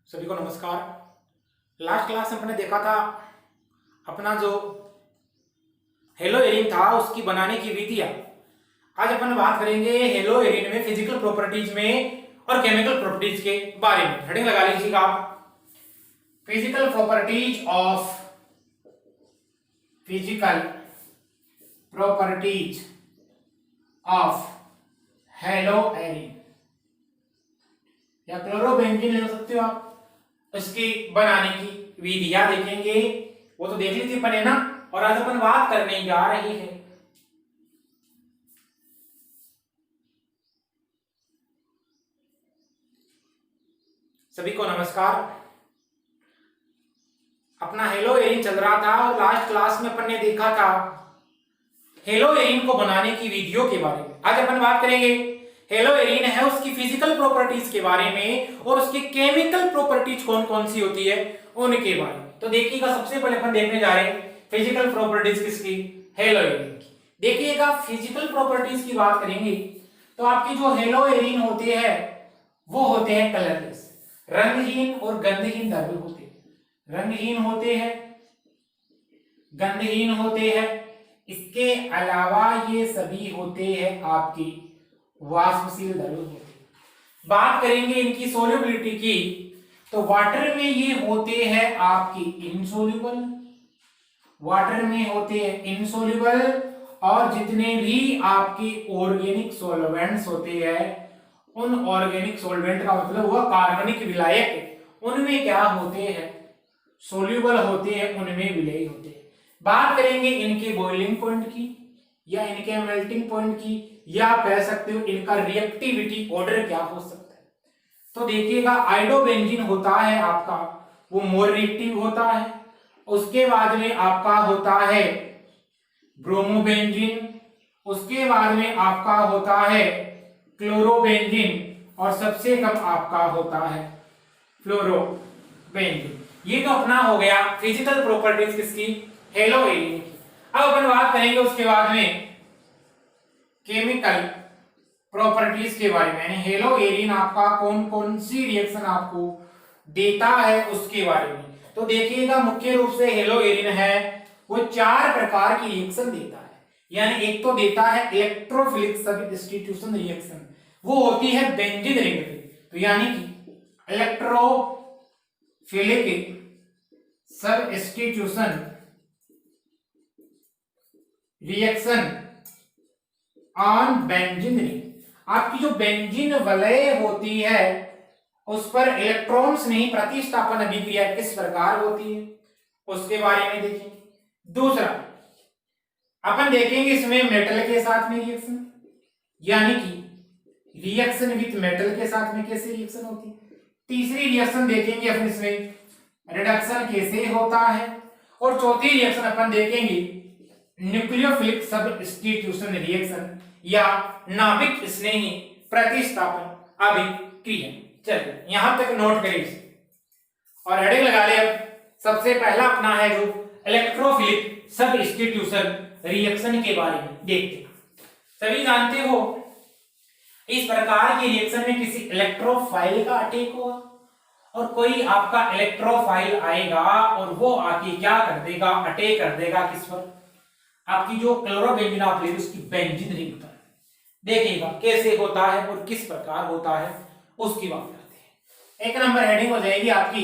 सभी को नमस्कार। लास्ट क्लास में अपने देखा था अपना जो हेलो एरिन था उसकी बनाने की विधियां। आज अपन बात करेंगे हेलो एरिन में फिजिकल प्रॉपर्टीज में और केमिकल प्रॉपर्टीज के बारे में। हेडिंग लगा लीजिएगा आप, physical properties of hello Erin या क्लोरोबेंजीन ले सकते हो आप। उसकी बनाने की विधियां देखेंगे, वो तो देख ली थी अपन है ना। और आज अपन बात करने जा रहे हैं सभी को नमस्कार। अपना हेलो एरिन चल रहा था और लास्ट क्लास में अपन ने देखा था हेलो एरिन को बनाने की विधियों के बारे में। आज अपन बात करेंगे हेलो एरिन है उसकी फिजिकल प्रॉपर्टीज के बारे में और उसकी केमिकल प्रॉपर्टीज कौन कौन सी होती है उनके बारे में। तो देखिएगा, सबसे पहले अपन देखने जा रहे हैं फिजिकल प्रॉपर्टीज किसकी, हेलो एरिन की। देखिएगा, फिजिकल प्रॉपर्टीज की बात करेंगे तो आपकी जो हेलो एरिन होते हैं वो होते हैं कलरलेस, रंगहीन और गंधहीन द्रव्य होते हैं। रंगहीन होते हैं, गंधहीन होते हैं। इसके अलावा ये सभी होते हैं आपकी वाष्पशील द्रव्य होते हैं। बात करेंगे इनकी सोल्युबिलिटी की तो वाटर में ये होते हैं आपकी इनसोल्यूबल, वाटर में होते हैं इनसोल्यूबल। और जितने भी आपकी ऑर्गेनिक सॉल्वेंट्स होते हैं उन ऑर्गेनिक सॉल्वेंट का मतलब हुआ कार्बनिक विलायक, उनमें क्या होते हैं, सोल्यूबल होते हैं, उनमें विलयी होते हैं। बात करेंगे इनके बॉइलिंग पॉइंट की या इनके मेल्टिंग पॉइंट की, या कह सकते हो इनका रिएक्टिविटी ऑर्डर क्या हो सकता है। तो देखिएगा, आइडोबेंजीन होता है आपका वो मोर रिएक्टिव होता है। उसके बाद में आपका होता है ब्रोमोबेंजीन, उसके बाद में आपका होता है क्लोरोबेंजीन और सबसे कम आपका होता है फ्लोरोबेंजीन। ये तो अपना हो गया फिजिकल प्रॉपर्टीज किसकी, हेलो एरिन की। अब अपन बात करेंगे उसके बाद में केमिकल प्रॉपर्टीज के बारे में, यानी हेलो एरिन आपका कौन कौन सी रिएक्शन आपको देता है उसके बारे में। तो देखिएगा, मुख्य रूप से हेलो एरिन है वो 4 प्रकार की रिएक्शन देता है। यानी एक तो देता है इलेक्ट्रोफिलिक सब्स्टिट्यूशन रिएक्शन, वो होती है बेंजीन रिंग पे। तो यानी कि electrophilic substitution reaction on benzene ring. आपकी जो बेंजीन वलय होती है उस पर इलेक्ट्रॉन्स नहीं प्रतिस्थापन अभिक्रिया किस प्रकार होती है उसके बारे में देखेंगे। दूसरा अपन देखेंगे इसमें मेटल के साथ में रिएक्शन, यानी कि रिएक्शन विथ मेटल के साथ में कैसे रिएक्शन होती है। तीसरी रिएक्शन देखेंगे अपन इसमें रिडक्शन कैसे होता है। और चौथी रिएक्शन अपन देखेंगे न्यूक्लियोफिलिक सब्स्टिट्यूशन रिएक्शन या नाभिक स्नेही प्रतिस्थापन अभिक्रिया। चलिए यहां तक नोट करिए और हेडिंग लगा ले। अब सबसे पहला अपना है जो इलेक्ट्रोफिलिक सब्स्टिट्यूशन रिएक्शन के बारे में देखते हैं। सभी जानते हो इस प्रकार की रिएक्शन में किसी इलेक्ट्रोफाइल का अटैक होगा और कोई आपका इलेक्ट्रोफाइल आएगा और वो आके क्या कर देगा, अटैक कर देगा किस पर, आपकी जो क्लोरोबेंजीन आप ले उसकी बेंजीन रिंग पर। देखिएगा कैसे होता है और किस प्रकार होता है उसकी बात करते हैं। एक नंबर हेडिंग हो जाएगी आपकी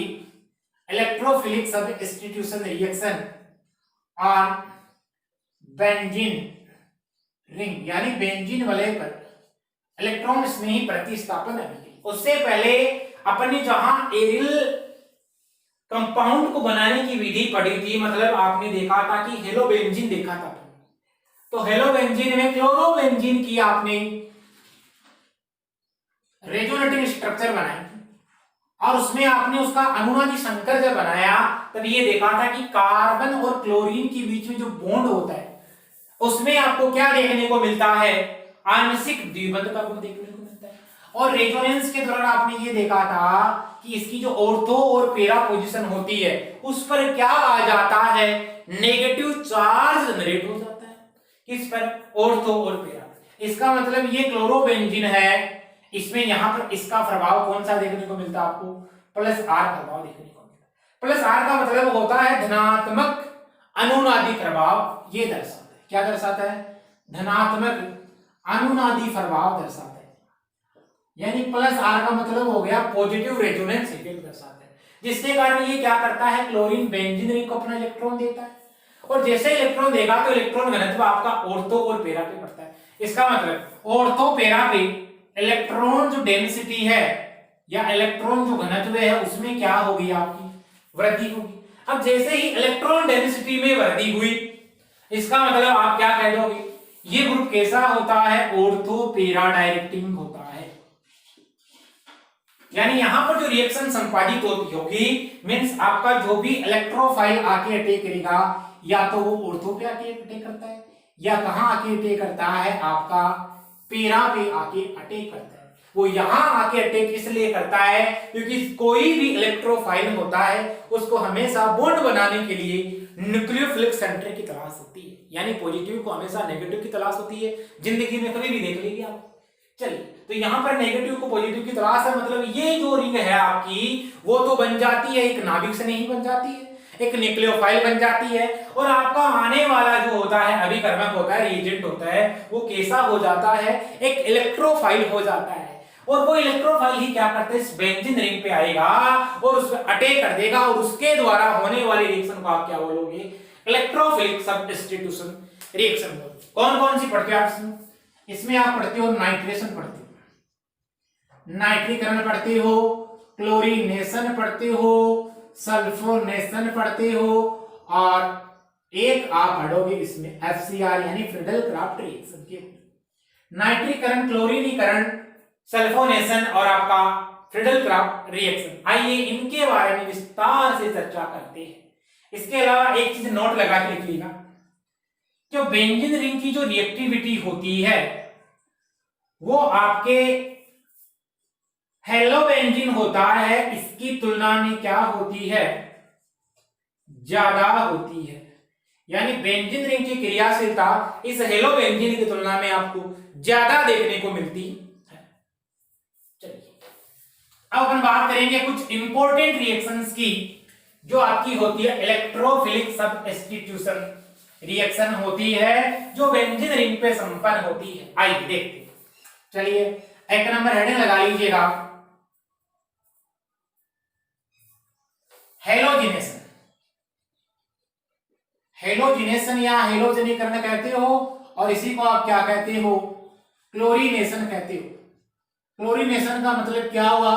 electrophilic substitution reaction on benzene ring, यानी बेंजीन वलय पर इलेक्ट्रॉन स्नेही प्रतिस्थापन अभिक्रिया। उससे पहले अपन ने जहां एरिल कंपाउंड को बनाने की विधि पढ़ी थी, मतलब आपने देखा था कि हेलोबेंजीन देखा था, तो हेलोबेंजीन में क्लोरोबेंजीन की आपने रेजोनेटिंग स्ट्रक्चर बनाई और उसमें आपने उसका अनुनादी संकर जब बनाया तब ये देखा था कि कार्बन और क्लोरीन के बीच में जो बॉन्ड होता है उसमें आपको क्या देखने को मिलता है, आंशिक द्विबंध का गुण देखने को मिलता है। और रेजोनेंस के दौरान आपने ये देखा था कि इसकी जो ऑर्थो और पेरा पोजीशन होती है उस पर क्या आ जाता है, नेगेटिव चार्ज जनरेट हो जाता है। किस पर, ऑर्थो और पेरा। इसका मतलब ये क्लोरोबेंजीन है, इसमें यहां पर इसका प्रभाव कौन सा देखने को मिलता है आपको, प्लस आर प्रभाव देखने को मिलता है। प्लस आर का मतलब होता है धनात्मक अनुनादी प्रभाव, ये दर्शाता है। क्या दर्शाता है? धनात्मक अनुनादी प्रभाव दर्शाता है। यानी प्लस आर का मतलब हो गया पॉजिटिव रेजोनेंस इफेक्ट दर्शाता है, जिसके कारण ये क्या करता है, क्लोरीन बेंजीन रिंग को अपना इलेक्ट्रॉन देता है, और जैसे इलेक्ट्रॉन देगा तो इलेक्ट्रॉन घनत्व आपका ऑर्थो और पेरा पे पड़ता है। इसका मतलब ऑर्थो पेरा पे इलेक्ट्रॉन जो डेंसिटी है या इलेक्ट्रॉन जो घनत्व है उसमें क्या होगी, आपकी वृद्धि होगी। अब जैसे ही इलेक्ट्रॉन डेंसिटी में वृद्धि हुई, इसका मतलब आप क्या कह दोगे, ये ग्रुप कैसा होता है, ऑर्थो पेरा डायरेक्टिंग होता है। यानी यहां पर जो रिएक्शन संपादित होती होगी, मींस आपका जो भी इलेक्ट्रोफाइल आके अटैक करेगा, या तो वो ऑर्थो पे आके अटैक करता है, या कहां आके अटैक करता है, आपका पेरा पे आके अटैक करता है। वो यहां आके अटैक इसलिए करता है क्योंकि कोई भी इलेक्ट्रोफाइल होता है उसको हमेशा बॉन्ड बनाने के लिए न्यूक्लियोफिलिक सेंटर की तलाश होती है, यानी पॉजिटिव को हमेशा नेगेटिव की तलाश होती है। जिंदगी में कभी भी देख लीजिए आप। चलिए, तो यहां पर नेगेटिव को पॉजिटिव की तलाश है, मतलब ये जो रिंग है आपकी वो तो बन जाती है, एक नाभिक से नहीं बन जाती है, एक न्यूक्लियोफाइल बन जाती है, और आपका आने वाला जो होता है अभिकर्मक होता है, रिएजेंट होता है, वो कैसा हो जाता है, एक इलेक्ट्रोफाइल हो जाता है। और वो इलेक्ट्रोफाइल ही क्या करते हैं, इस बेंजीन रिंग पे आएगा और उस पर अटैक कर देगा, और उसके द्वारा होने वाली रिएक्शन को आप क्या बोलोगे, इलेक्ट्रोफिलिक सब्स्टिट्यूशन रिएक्शन बोलोगे। कौन कौन सी पढ़ते हो आप इसमें आप पढ़ते हो, नाइट्रेशन पढ़ते हो, नाइट्रीकरण पढ़ते हो, क्लोरीनेशन पढ़ते हो, सल्फोनेशन पढ़ते हो, और एक आप पढ़ोगे इसमें FCR यानी फ्रीडल क्राफ्ट रिएक्शन के नाइट्रीकरण, क्लोरीनीकरण, सल्फोनेशन और आपका फ्रीडल क्राफ्ट रिएक्शन। आइए इनके बारे में विस्तार से चर्चा करते हैं। इसके अलावा एक चीज नोट लगा के लिखिएगा, जो बेंजीन रिंग की जो रिएक्टिविटी होती है वो आपके हेलोबेंजीन होता है इसकी तुलना में क्या होती है, ज्यादा होती है। यानी बेंजीन रिंग की क्रियाशीलता इस हेलोबेंजीन की तुलना में आपको ज्यादा देखने को मिलती है। चलिए, अब अपन बात करेंगे कुछ इंपॉर्टेंट रिएक्शंस की, जो आपकी होती है इलेक्ट्रोफिलिक सब्स्टिट्यूशन रिएक्शन होती है, जो बेंजीन रिंग पे संपन्न होती है। आइए देखते हैं। चलिए, एक नंबर हेडिंग लगा लीजिएगा, हेलोजिनेशन। हेलोजिनेशन या हेलोजनीकरण कहते हो, और इसी को आप क्या कहते हो, क्लोरीनेशन कहते हो। क्लोरीनेशन का मतलब क्या हुआ,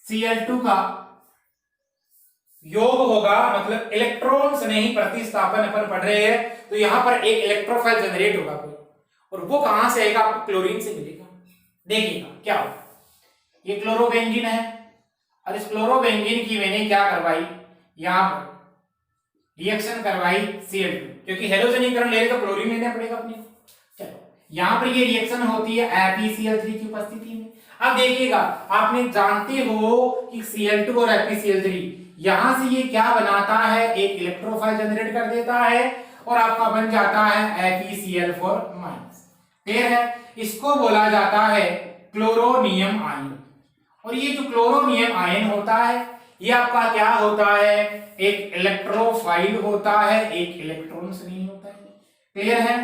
Cl2 का योग होगा, मतलब इलेक्ट्रॉन्स नहीं प्रतिस्थापन पर पढ़ रहे हैं, तो यहां पर एक इलेक्ट्रोफाइल जनरेट होगा कोई, और वो कहां से आएगा, आपको क्लोरीन से मिलेगा। देखिएगा क्या होगा, ये क्लोरोबेंजीन है, और इस क्लोरोबेंजीन की मैंने क्या करवाई, यहां पर रिएक्शन करवाई Cl2, क्योंकि हेलोजनीकरण ले रहे तो क्लोरीन लेना पड़ेगा अपने को। चलो, यहां पर ये रिएक्शन होती है FeCl3 की उपस्थिति में। अब देखिएगा, आपने जानते हो कि Cl2 और FeCl3 यहां से ये क्या बनाता है, एक इलेक्ट्रोफाइल जनरेट कर देता है, और आपका बन जाता है FeCl4-। क्लियर है? इसको बोला जाता है क्लोरोनियम आयन। और ये जो क्लोरोनियम आयन होता है, ये आपका क्या होता है, एक इलेक्ट्रोफाइल होता है, एक इलेक्ट्रॉन से नहीं होता है। क्लियर है?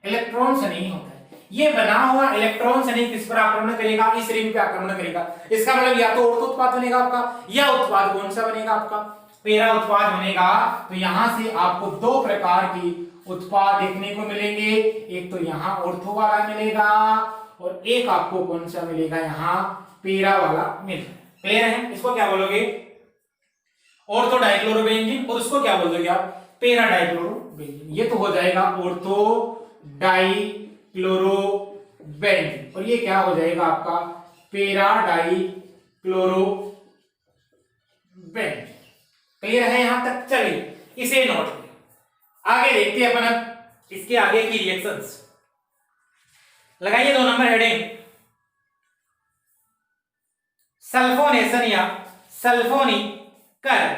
इलेक्ट्रॉन से नहीं होता है। ये बना हुआ इलेक्ट्रॉन से नहीं किस पर आक्रमण करेगा, इस रिंग पे आक्रमण करेगा। इसका मतलब या तो ऑर्थो उत्पाद बनेगा आपका, या उत्पाद कौन सा बनेगा आपका, पेरा उत्पाद बनेगा। तो यहां से आपको दो प्रकार की उत्पाद देखने को मिलेंगे, एक तो यहाँ ऑर्थो वाला मिलेगा, और एक आपको कौन सा मिलेगा, यहाँ पेरा वाला मिलेगा। क्लियर है? इसको क्या बोलोगे, ऑर्थो डाइक्लोरोबेंजीन, और उसको क्या बोलोगे आप, पेरा डाइक्लोरोबेंजीन। ये तो हो जाएगा ऑर्थो डाइक्लोरोबेंजीन, और ये क्या हो जाएगा आपका पेरा डाइक्लोरोबेंजीन। क्लियर है यहां तक? चलिए, इसे नोट करें, आगे देखते हैं अपन इसके आगे की रिएक्शंस। लगाइए 2 नंबर हेडिंग, सल्फोनेशन या सल्फोनीकरण।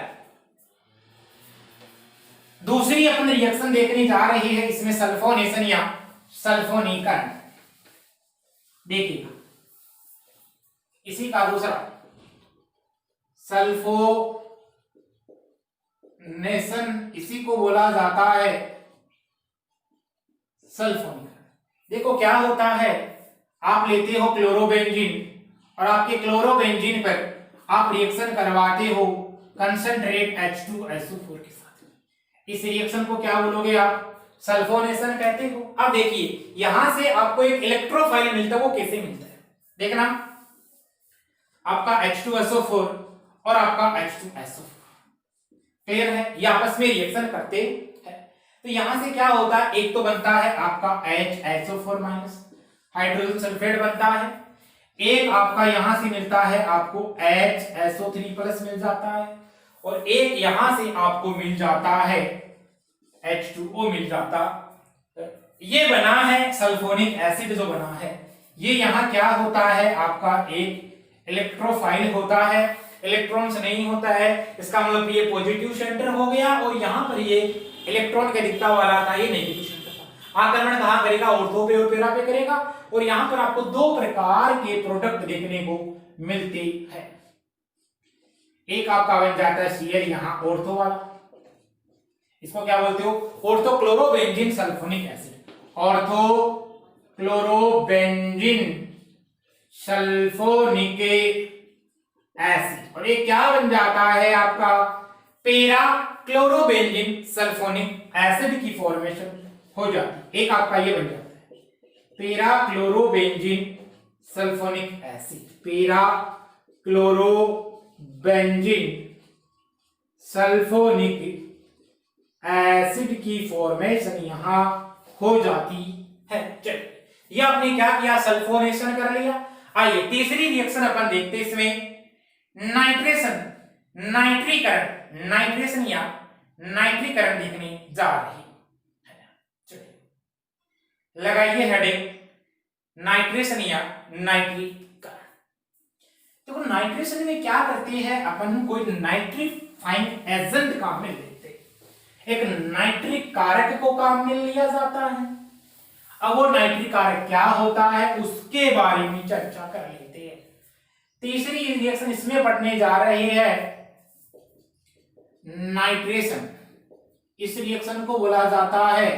दूसरी अपन रिएक्शन देखने जा रही है, इसमें सल्फोनेशन या सल्फोनीकरण। देखिएगा, इसी का दूसरा सल्फोनेशन, इसी को बोला जाता है सल्फोनीकरण। देखो क्या होता है, आप लेते हो क्लोरोबेंजीन और आपके क्लोरोबेंजीन पर आप रिएक्शन करवाते हो कंसंट्रेट H2SO4 के साथ। इस रिएक्शन को क्या बोलोगे आप? सल्फोनेशन कहते हो। अब देखिए यहां से आपको एक इलेक्ट्रोफाइल मिलता है, वो कैसे मिलता है देखना। आपका H2SO4 और आपका H2SO4 क्लियर है, ये आपस में रिएक्शन करते हैं। तो यहां से क्या होता है, एक तो बनता है आपका HSO4 माइनस, हाइड्रोजन सल्फेट बनता है। एक आपका यहां से मिलता है आपको HSO3 प्लस मिल जाता है, और एक यहां से आपको मिल जाता है H2O मिल जाता। ये बना है सल्फोनिक एसिड जो बना है, ये यहां क्या होता है आपका एक इलेक्ट्रोफाइल होता है, इलेक्ट्रॉन्स नहीं होता है। इसका मतलब ये पॉजिटिव सेंटर हो गया, और यहां पर ये इलेक्ट्रॉन के दिखता वाला था, ये नेगेटिव सेंटर था। आक्रमण कहां करेगा? ऑर्थो पे और पैरा पे करेगा। और यहां पर आपको दो प्रकार के प्रोडक्ट देखने को मिलते हैं। एक आपका बन जाता है Cl यहां ऑर्थो वाला, इसको क्या बोलते हो? Ortho chlorobenzene sulphonic acid, ortho chlorobenzene sulphonic acid. और ये क्या बन जाता है आपका? पैरा क्लोरोबेंजीन सल्फोनिक एसिड की फॉर्मेशन हो जाती है। एक आपका ये बन जाता है para chlorobenzene sulphonic acid, para chlorobenzene sulphonic acid की फॉर्मेशन यहां हो जाती है। चलिए ये आपने क्या किया? सल्फोनेशन कर लिया। आइए तीसरी रिएक्शन अपन देखते हैं। इसमें नाइट्रेशन, नाइट्रीकरण, नाइट्रेशन या नाइट्रीकरण देखने जा रही है। चलिए लगाइए हेडिंग नाइट्रेशन या नाइट्रीकरण। देखो नाइट्रेशन में क्या करते हैं अपन, कोई नाइट्रीफाइंग एजेंट काम में लेते हैं, एक नाइट्रिक कारक को काम में लिया जाता है। अब वो नाइट्रिक कारक क्या होता है उसके बारे में चर्चा कर लेते हैं। तीसरी रिएक्शन इसमें पढ़ने जा रहे हैं नाइट्रेशन। इस रिएक्शन को बोला जाता है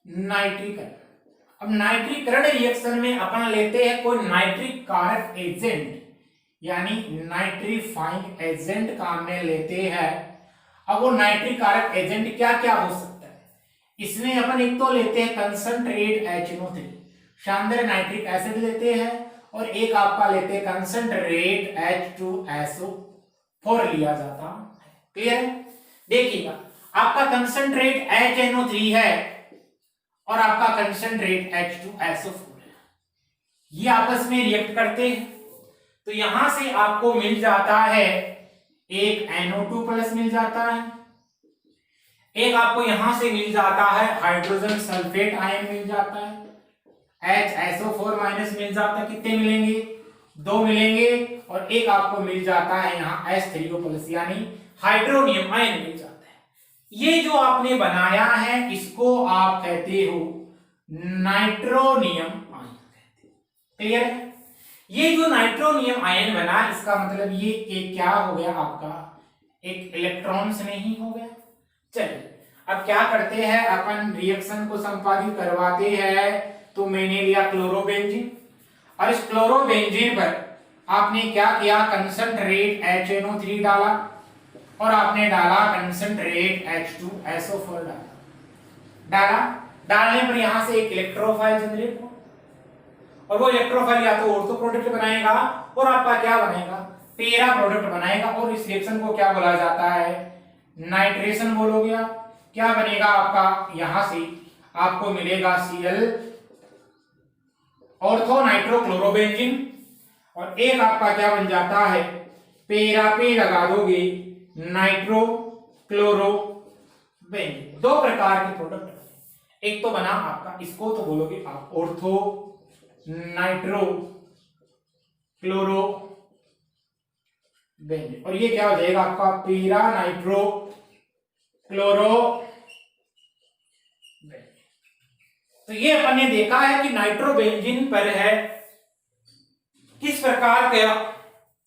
नाइट्रीकरण। अब नाइट्रीकरण रिएक्शन में अपन लेते हैं कोई नाइट्रिक कारक एजेंट, यानी नाइट्रीफाइंग एजेंट काम में लेते हैं। अब वो नाइट्रिक कारक एजेंट क्या क्या हो सकता है? इसमें अपन एक तो लेते हैं कंसंट्रेट HNO3, शानदार नाइट्रिक एसिड लेते हैं, और एक आपका लेते हैं कंसंट्रेट H2SO4 लिया जाता है। क्लियर है? देखिएगा आपका कंसंट्रेट HNO3 है और आपका कंसंट्रेट H2SO4 है, ये आपस में रिएक्ट करते हैं। तो यहां से आपको मिल जाता है एक NO2 प्लस मिल जाता है, एक आपको यहां से मिल जाता है हाइड्रोजन सल्फेट आयन मिल जाता है, HSO4 माइनस मिल जाता है। कितने मिलेंगे? 2 मिलेंगे। और एक आपको मिल जाता है यहाँ H3O प्लस यानी हाइड्रोनियम आयन मिल जाता है। ये जो आपने बनाया है इसको आप कहते हो नाइट्रोनियम आयन कहते हैं। क्लियर है? ये जो नाइट्रोनियम आयन बना इसका मतलब ये एक क्या हो गया आपका? एक इलेक्ट्रॉन से नहीं हो गया। चलिए अब क्या करते हैं अपन, रिएक्शन को संपादित करवाते हैं। तो मैंने लिया क्लोरोबेंजीन, और इस क्लोरोबेंजीन पर आपने क्या किया? कंसंट्रेट HNO3 डाला, और आपने डाला कंसंट्रेट H2SO4 डाला। डालने पर यहां से एक इलेक्ट्रोफाइल जनरेट हो, और वो इलेक्ट्रोफाइल या तो ऑर्थो प्रोडक्ट बनाएगा और आपका क्या बनेगा? पैरा प्रोडक्ट बनाएगा। और इस रिएक्शन को क्या बोला जाता है? नाइट्रेशन बोलोगे आप। क्या बनेगा आपका? यहां से आपको मिलेगा Cl ऑर्थो नाइट्रोक्लोरोबेंजीन, और एक आपका क्या बन जाता है? पैरा पे लगा दोगे नाइट्रो क्लोरोबेंजीन। दो प्रकार के प्रोडक्ट, एक तो बना आपका, इसको तो बोलोगे आप ऑर्थो नाइट्रो क्लोरोबेंजीन, और ये क्या हो जाएगा आपका? Para nitro chlorobenzene. तो ये अपन ने देखा है कि नाइट्रोबेंजीन पर है किस प्रकार का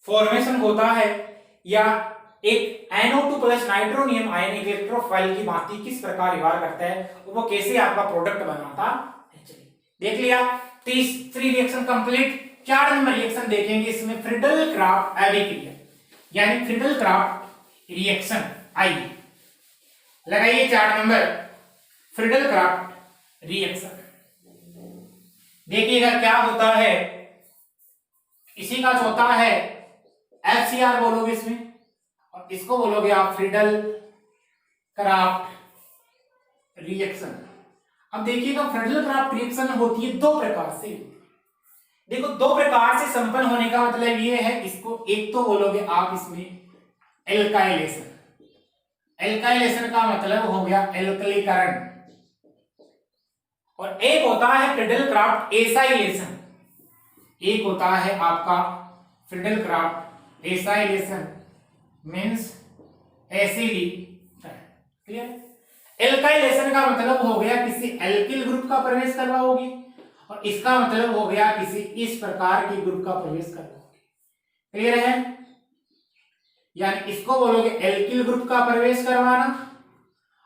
फॉर्मेशन होता है या एक NO2 प्लस नाइट्रोनियम आयनिक इलेक्ट्रोफाइल की भांति किस प्रकार व्यवहार करता है, वो कैसे आपका प्रोडक्ट बनाता है। चलिए देख लिया, तीसरी रिएक्शन कंप्लीट। 4 नंबर रिएक्शन देखेंगे, इसमें फ्रीडल क्राफ्ट अभिक्रिया यानी फ्रीडल क्राफ्ट रिएक्शन। आइए लगाइए 4 नंबर फ्रीडल क्राफ्ट रिएक्शन। देखिएगा क्या होता है, इसी का होता है FCR बोलोगे इसमें, और इसको बोलोगे आप फ्रीडल क्राफ्ट रिएक्शन। अब देखिएगा फ्रीडल क्राफ्ट रिएक्शन होती है 2 प्रकार से। देखो 2 प्रकार से संपन्न होने का मतलब ये है, इसको एक तो बोलोगे आप इसमें एल्काइलेशन। एल्काइलेशन का मतलब हो गया एल्कलीकरण, और एक होता है फ्रीडल क्राफ्ट एसाइलेशन। एक होता है आपका फ्रीडल क्राफ्ट एसाइलेशन मींस एसिडीकरण। क्लियर। एल्काइलेशन का मतलब हो गया किसी एल्किल ग्रुप का प्रवेश करवाओगे, और इसका मतलब हो गया किसी इस प्रकार के ग्रुप का प्रवेश करवाओगे। क्लियर है। यानी इसको बोलोगे एल्किल ग्रुप का प्रवेश करवाना,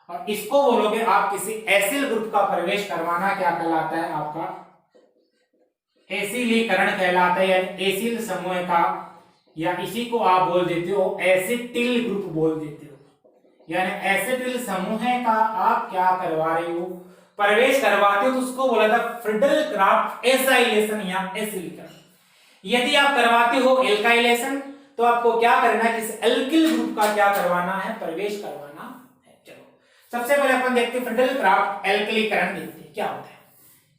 और इसको बोलोगे आप किसी एसिल ग्रुप का प्रवेश करवाना। क्या कहलाता है आपका एसिलीकरण कहलाता है, यानी एसिल समूह का, या इसी को आप बोल देते हो एसिटिल ग्रुप बोल देते हो। यानी एसिटिल समूह का आप क्या करवा रहे हो, प्रवेश करवाते हो, तो उसको बोला था फ्रीडल क्राफ्ट एसाइलेशन या एसिलीकरण। यदि आप करवाते हो एल्काइलेशन, तो आपको क्या करना है, किसी एल्किल ग्रुप का क्या करवाना है, प्रवेश करवाना है। चलो सबसे पहले अपन देखते हैं फ्रीडल क्राफ्ट एल्कलीकरण, देखते हैं क्या होता है।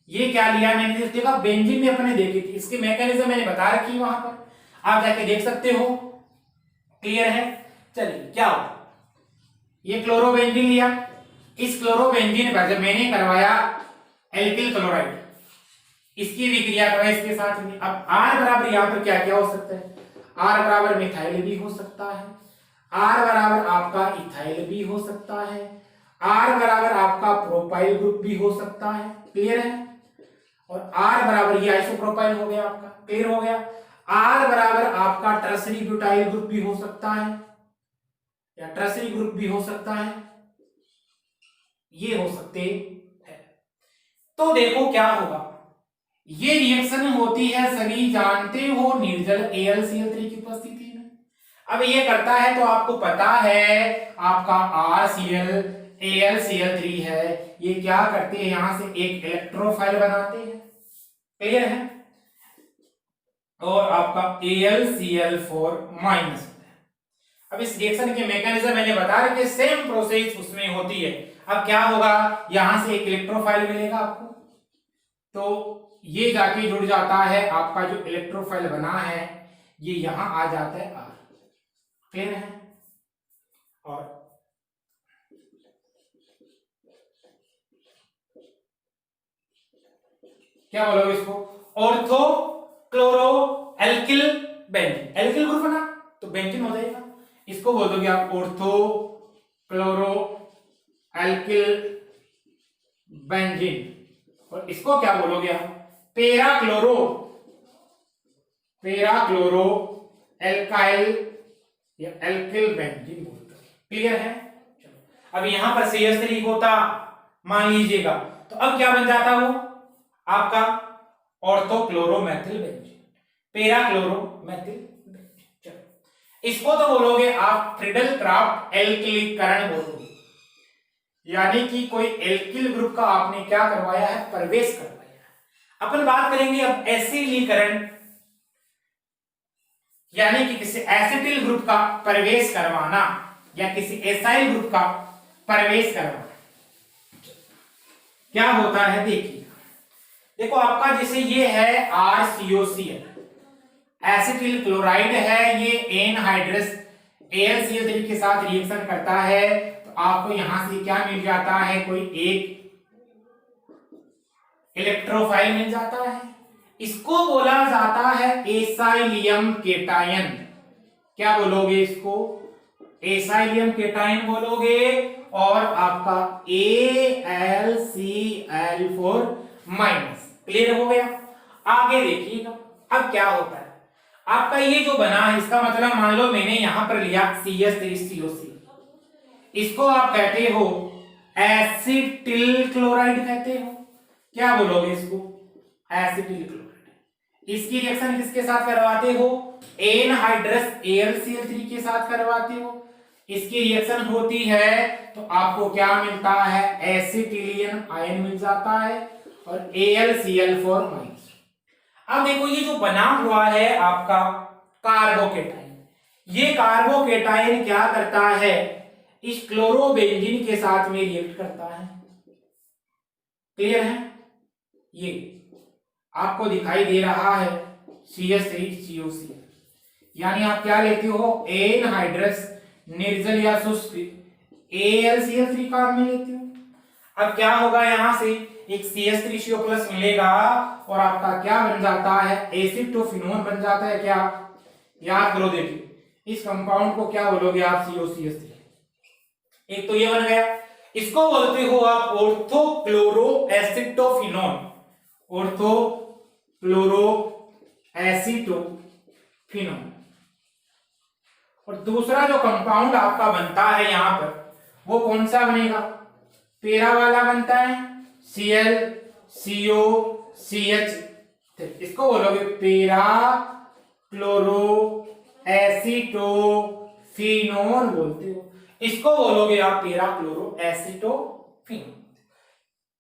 ये क्या लिया मैंने, देखा बेंजीन में अपने देखी थी, इसकी मैकेनिज्म मैंने बता रखी वहां पर, आप जाके देख सकते हो। क्लियर है। चलिए क्या होता है, ये क्लोरोबेंजीन लिया, इस क्लोरोबेंजीन पर जब मैंने करवाया एल्किल क्लोराइड, इसकी विक्रिया करवाई इसके साथ में। अब R बराबर यहां पर क्या क्या हो सकता है, R बराबर मिथाइल भी हो सकता है, R बराबर आपका इथाइल भी हो सकता है, R बराबर आपका प्रोपाइल ग्रुप भी हो सकता है। क्लियर है। और R बराबर ये आइसोप्रोपाइल हो गया आपका। क्लियर हो गया। R बराबर आपका टर्सरी ब्यूटाइल ग्रुप भी हो सकता है, या टर्सरी ग्रुप भी हो सकता है, ये हो सकते हैं। तो देखो क्या होगा, ये रिएक्शन होती है सभी जानते हो निर्जल AlCl3 की उपस्थिति में। अब ये करता है तो आपको पता है आपका RCl AlCl3 है, ये क्या करते हैं, यहां से एक इलेक्ट्रोफाइल बनाते हैं। क्लियर है। और आपका AlCl4 माइनस। अब इस रिएक्शन के मैकेनिज्म मैंने बता रखे, सेम प्रोसेस उसमें होती है। अब क्या होगा, यहां से एक इलेक्ट्रोफाइल मिलेगा आपको, तो ये जाके जुड़ जाता है, आपका जो इलेक्ट्रोफाइल बना है ये यहां आ जाता है R। क्लियर है। और क्या बोलोगे इसको, ortho chloro alkyl benzene. Alkyl group है ना, तो बेंजीन हो जाएगा। इसको बोल दोगे आप ऑर्थो क्लोरो एल्किल बेंजीन, और इसको क्या बोलोगे आप, पेरा क्लोरो एल्काइल या एल्किल बेंजीन बोलते हैं। क्लियर है। चलो अब यहां पर CH3 होता मान लीजिएगा, तो अब क्या बन जाता वो आपका ऑर्थोक्लोरोमेथिल बेंजीन, पेरा क्लोरोमेथिल बेंजीन। चलो इसको तो बोलोगे आप फ्रीडल क्राफ्ट एल्किलीकरण बोलोगे, यानी कि कोई एल्किल ग्रुप का आपने क्या करवाया है, प्रवेश करवाया है। अपन बात करेंगे अब एसिलीकरण, यानी कि किसी एसिटिल ग्रुप का प्रवेश करवाना या किसी एसाइल ग्रुप का प्रवेश करवाना। क्या होता है देखिए, देखो आपका जैसे ये है RCOCl, एसिटिल क्लोराइड है, ये एनहाइड्रस AlCl3 के साथ रिएक्शन करता है, तो आपको यहां से क्या मिल जाता है, कोई एक इलेक्ट्रोफाइल मिल जाता है। इसको बोला जाता है एसाइलियम केटायन। क्या बोलोगे इसको, एसाइलियम केटायन बोलोगे, और आपका AlCl4 माइनस। क्लियर हो गया। आगे देखिएगा अब क्या होता है, आपका ये जो बना है इसका मतलब मान लो मैंने यहां पर लिया CH3COC, इसको आप कहते हो एसिटिल क्लोराइड कहते हो। क्या बोलोगे इसको? Acetyl chloride. इसकी रिएक्शन किसके साथ करवाते हो? एनहाइड्रस AlCl3 के साथ करवाते हो। इसकी रिएक्शन होती है तो आपको क्या मिलता है? एसिटिलियन आयन मिल जाता है और AlCl4-। अब देखो ये जो बना हुआ है आपका कार्बोकेटाइन, ये कार्बोकेटाइन क्या करता है? इस क्लोरोबेंजीन के साथ में रिएक्ट करता है। क्लियर है? ये आपको दिखाई दे रहा है CH3COC, यानी आप क्या लेते हो? एनहाइड्रस निर्जल या शुष्क AlCl3 कार्बन लेते हो। अब क्या होगा? यहां से एक CH3CO प्लस मिलेगा और आपका क्या बन जाता है? एसिटोफिनोन बन जाता है। क्या याद करो? देखिए इस कंपाउंड को क्या बोलोगे आप? COCH3। एक तो ये बन गया, इसको बोलते हो आप ऑर्थोक्लोरोएसिटोफिनोन, ऑर्थोक्लोरोएसिटोफिनोन। और दूसरा जो कंपाउंड आपका बनता है यहां पर, वो कौन सा बनेगा? पेरा वाला बनता है, ClCOCH। इसको बोलोगे पेरा क्लोरो एसिटोफिनोन बोलते हो। इसको बोलोगे आप पेरा क्लोरो एसिटोफिनोन।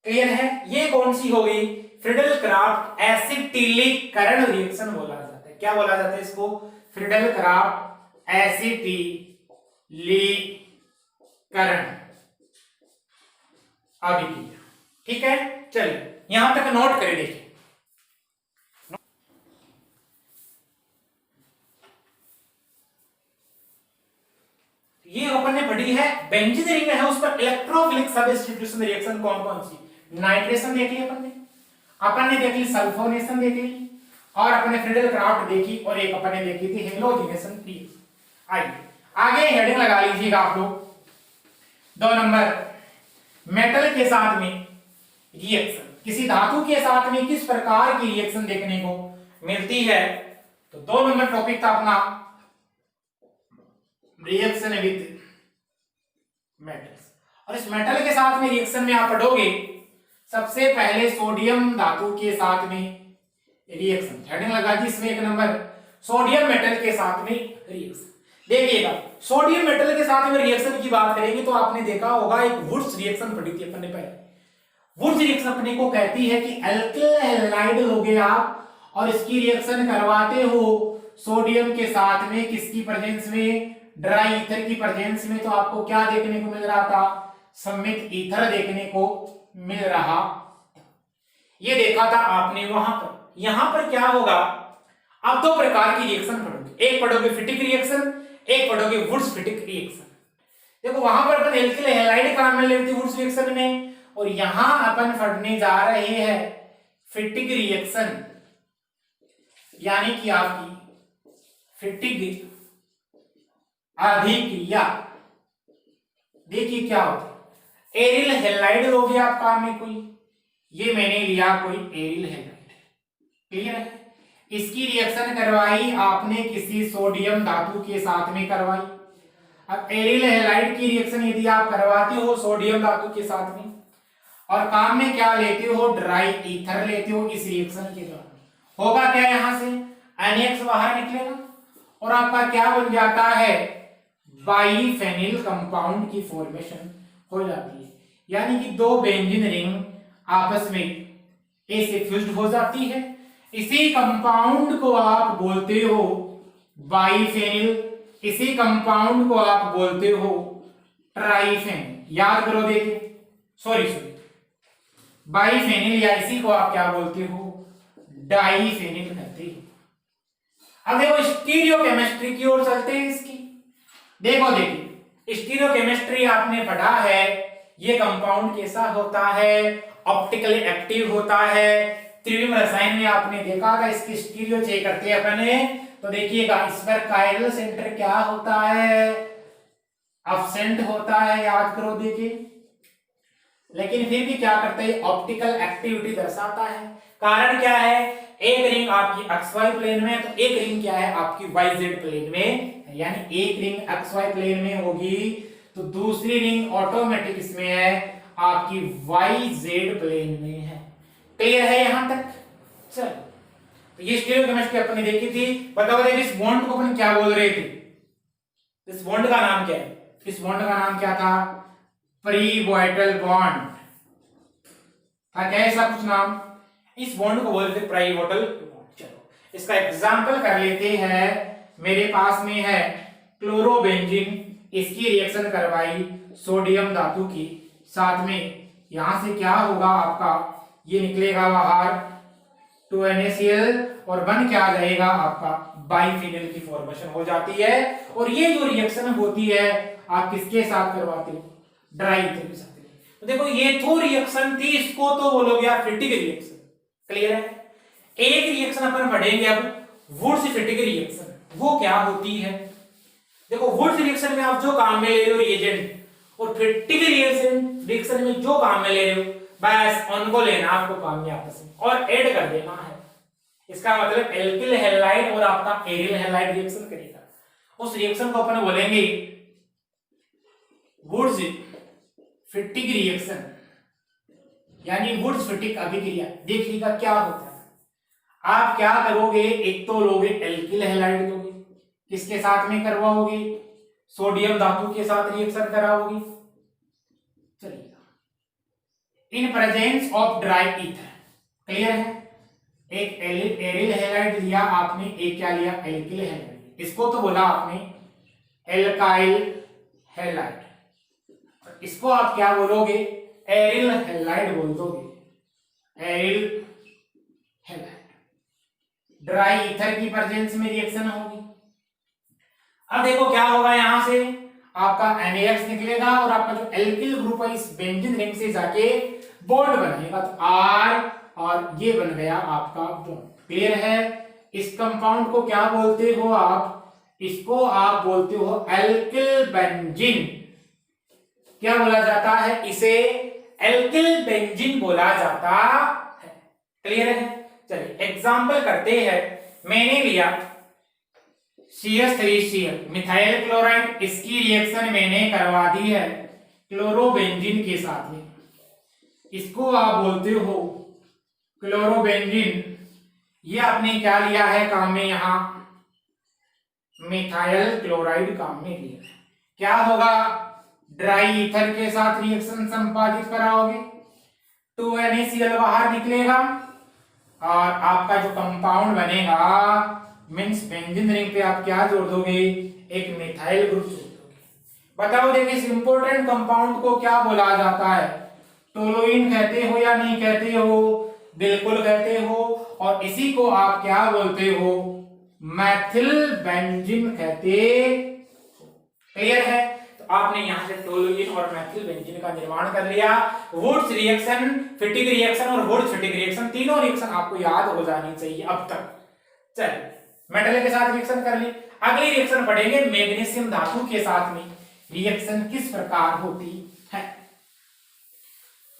क्लियर है? ये कौन सी हो गई? फ्रीडल क्राफ्ट एसिटिलीकरण रिएक्शन बोला जाता है। क्या बोला जाता है इसको? फ्रीडल क्राफ्ट एसिटिलीकरण अभिक्रिया। ठीक है, चलिए यहां तक नोट करें। देखिए ये अपन ने पढ़ी है बेंजीन रिंग है, उस पर इलेक्ट्रोफिलिक सब्स्टिट्यूशन रिएक्शन कौन कौन सी? नाइट्रेशन देख ली अपन ने देख ली सल्फोनेशन देख ली, और अपन ने फ्रीडल क्राफ्ट देखी, और एक अपन ने देखी थी हेलोजिनेशन रिएक्शन। आइए आगे हेडिंग लगा लीजिएगा आप लोग। 2 नंबर, मेटल के साथ में रिएक्शन, किसी धातु के साथ में किस प्रकार की रिएक्शन देखने को मिलती है? तो 2 नंबर टॉपिक था अपना रिएक्शन विद मेटल्स। और इस मेटल के साथ में रिएक्शन में आप पढ़ोगे सबसे पहले सोडियम धातु के साथ में रिएक्शन। हेडिंग लगा दी इसमें 1 नंबर, सोडियम मेटल के साथ में रिएक्शन। देखिएगा सोडियम मेटल के साथ में रिएक्शन की बात करेंगे तो आपने देखा होगा एक वुड्स रिएक्शन पढ़ी थी अपन ने पहले। वुड्स रिएक्शन अपने को कहती है कि एल्किल हैलाइड लोगे आप और इसकी रिएक्शन करवाते हो सोडियम के साथ में, किसकी प्रेजेंस में? ड्राई ईथर की प्रेजेंस में। तो आपको क्या देखने को मिल रहा था? सम्मित ईथर देखने को मिल रहा। ये देखा था आपने वहां पर। यहां पर क्या होगा? आप 2 प्रकार की रिएक्शन पढ़ोगे, एक पढ़ोगे फिटिक रिएक्शन, एक पढ़ोगे वुड्स फिटिक रिएक्शन। देखो वहां पर अपन एल्किल हैलाइड कार्बन लेते वुड्स रिएक्शन में, और यहां अपन पढ़ने जा रहे हैं फिटिक रिएक्शन, यानी कि आपकी फिटिक अभिक्रिया। देखिए क्या होता है, एरिल हैलाइड लोगे आप काम में कोई, ये मैंने लिया कोई एरिल हैलाइड। क्लियर है? इसकी रिएक्शन करवाई आपने किसी सोडियम धातु के साथ में करवाई। अब एरिल हैलाइड की रिएक्शन यदि आप करवाते हो सोडियम धातु के साथ में, और काम में क्या लेते हो? ड्राई ईथर लेते हो इस रिएक्शन के दौरान, होगा क्या? यहां से NH बाहर निकलेगा और आपका क्या बन जाता है? बाइफेनिल कंपाउंड की फॉर्मेशन हो जाती है, यानी कि 2 बेंजीन रिंग आपस में ए से फ्यूज्ड हो जाती है। इसी कंपाउंड को आप बोलते हो बाइफेनिल, इसी कंपाउंड को आप बोलते हो ट्राइफेनिल। याद करो, देखिए सॉरी बाइफेनिल, या इसी को आप क्या बोलते हो? डाइफेनिल कहते हो। अब देखो स्टीरियोकेमिस्ट्री की ओर चलते हैं इसकी। देखो देखिए स्टीरियोकेमिस्ट्री आपने पढ़ा है, ये कंपाउंड कैसा होता है? ऑप्टिकली एक्टिव होता है। त्रिविम रसायन में आपने देखा था इसकी स्टीरियो चेक करते हैं अपने, तो देखिएगा इस पर कायरल सेंटर क्या होता है? अब्सेंट होता है, याद करो देखिए। लेकिन फिर भी क्या करते हैं? ऑप्टिकल एक्टिविटी दर्शाता है। कारण क्या है? एक रिंग आपकी XY प्लेन में है, तो एक रिंग क्या है आपकी YZ प्लेन में, यानी एक रिंग XY प्लेन में होगी तो दूसरी रिंग ऑटोमेटिक इसमें है आपकी YZ प्लेन में है। क्लियर है यहां तक? चलो, तो ये स्टीरियोकेमिस्ट्री अपनी देखी थी। बताओ इस बॉन्ड को अपन क्या बोल रहे थे? इस बॉन्ड का नाम क्या है? इस बॉन्ड का नाम क्या था? प्री-बॉयटल बॉन्ड था क्या? ऐसा कुछ नाम, इस बॉन्ड को बोलते प्री-बॉयटल बॉन्ड। चलो इसका एग्जांपल कर लेते हैं। मेरे पास में है क्लोरोबेंजीन, इसकी रिएक्शन करवाई सोडियम धातु की, साथ में यहां से क्या होगा आपका, ये निकलेगा बाहर 2NaCl और बन क्या जाएगा आपका बाइफिनिल की फॉर्मेशन हो जाती है। और ये जो रिएक्शन होती है आप किसके साथ करवाते हो? ड्राई ईथर के साथ। तो देखो ये तो रिएक्शन थी, इसको तो बोलोगे आप फिटिक रिएक्शन। क्लियर है? एक रिएक्शन अपन पढ़ेंगे अब, वुड्स-फिटिक रिएक्शन। वो क्या होती है? देखो वुड्स रिएक्शन में आप जो काम में ले रहे हो रिएजेंट, और फिटिक रिएक्शन में जो काम में ले रहे हो बस उनको लेना आपको काम में आपस में और ऐड कर देना है। इसका मतलब एल्किल हैलाइड और आपका एरिल हैलाइड रिएक्शन करेगा, उस रिएक्शन को अपन बोलेंगे वुड्स फिटिक रिएक्शन, यानी वुड्स फिटिक अभिक्रिया। देखिएगा क्या होता है, आप क्या करोगे, एक तो लोगे एल्किल हैलाइड लोगे, किसके साथ में करवाओगे? सोडियम धातु के साथ रिएक्शन कराओगे। चलिए, in presence of dry ether. Clear है? एक एरिल हैलाइड लिया आपने, एक क्या लिया? Alkyl halide. इसको तो बोला आपने एल्काइल हैलाइड, इसको आप क्या बोलोगे? एरिल हैलाइड बोल दोगे, एरिल हैलाइड। ड्राई ईथर की प्रेजेंस में रिएक्शन होगी। अब देखो क्या होगा, यहां से आपका NaX निकलेगा और आपका जो एल्किल ग्रुप है इस बेंजीन रिंग से जाके बॉन्ड बनेगा, तो R और ये बन गया आपका बॉन्ड। क्लियर है? इस कंपाउंड को क्या बोलते हो आप? इसको आप बोलते हो एल्किल बेंजीन। क्या बोला जाता है इसे? एल्किल बेंजीन बोला जाता है। क्लियर है? चलिए एग्जांपल करते हैं। मैंने लिया CH3Cl मिथाइल क्लोराइड, इसकी रिएक्शन मैंने करवा दी है क्लोरोबेंजीन के साथ में, इसको आप बोलते हो क्लोरोबेंजीन। ये आपने क्या लिया है काम में? यहां मिथाइल क्लोराइड काम में लिया है। क्या होगा? ड्राई ईथर के साथ रिएक्शन संपादित कराओगे, 2NaCl बाहर निकलेगा और आपका जो कंपाउंड बनेगा मींस बेंजीन रिंग पे आप क्या जोड़ दोगे? एक मिथाइल ग्रुप जोड़ दोगे। बताओ देखिए इस इंपॉर्टेंट कंपाउंड को क्या बोला जाता है? टोलुइन कहते हो या नहीं कहते हो? बिल्कुल कहते हो। और इसी को आप क्या बोलते हो? मैथिल बेंजीन कहते हो। क्लियर है? तो आपने यहां से टोलुइन और मैथिल बेंजीन का निर्माण कर लिया। वुड्स रिएक्शन, फिटिक रिएक्शन और वुड्स फिटिक रिएक्शन, तीनों रिएक्शन आपको याद हो जानी चाहिए अब तक। चलिए मेटल के साथ रिएक्शन कर ली। अगली रिएक्शन पढ़ेंगे मैग्नीशियम धातु के साथ में रिएक्शन किस प्रकार होती है।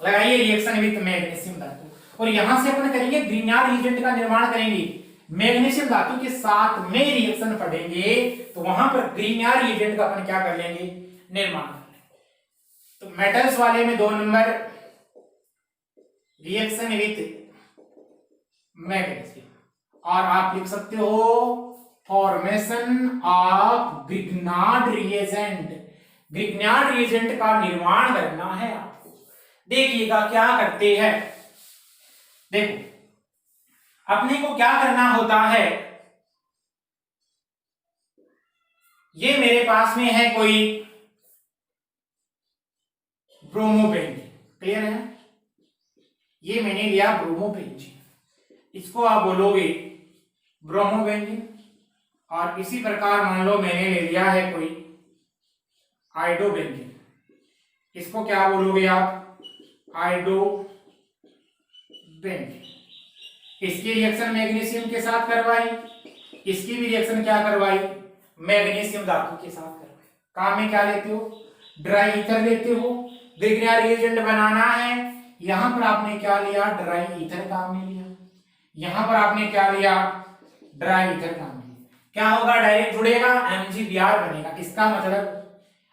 लगाइए रिएक्शन विद मैग्नीशियम धातु, और यहां से अपन करेंगे ग्रिग्नार्ड रिएजेंट का निर्माण करेंगे। मैग्नीशियम धातु के साथ में रिएक्शन पढ़ेंगे तो वहां पर ग्रिग्नार्ड रिएजेंट का अपन क्या कर लेंगे? निर्माण कर लेंगे। तो मेटल्स वाले में 2 नंबर रिएक्शन विद मैग्नीशियम, और आप लिख सकते हो formation of Grignard reagent. Grignard reagent का निर्माण करना है आपको। देखिएगा क्या करते हैं। देखो अपने को क्या करना होता है, ये मेरे पास में है कोई ब्रोमोबेंजीन। क्लियर है? ये मैंने लिया ब्रोमोबेंजीन, इसको आप बोलोगे ब्रोमोबेंजीन। और इसी प्रकार मान लो मैंने ले लिया है कोई आइडोबेंजीन, इसको क्या बोलोगे आप? आइडोबेंजीन। इसकी रिएक्शन मैग्नीशियम के साथ करवाई, इसकी भी रिएक्शन क्या करवाई? मैग्नीशियम धातु के साथ करवाई। काम में क्या लेते हो? ड्राई ईथर लेते हो। ग्रिग्नार्ड रिएजेंट बनाना है, यहां पर आपने क्या लिया? ड्राई ईथर काम में लिया। यहां पर आपने क्या लिया, ड्राई ईथर नाम लिया, क्या होगा, डायरेक्ट जुड़ेगा, MgBr बनेगा। इसका मतलब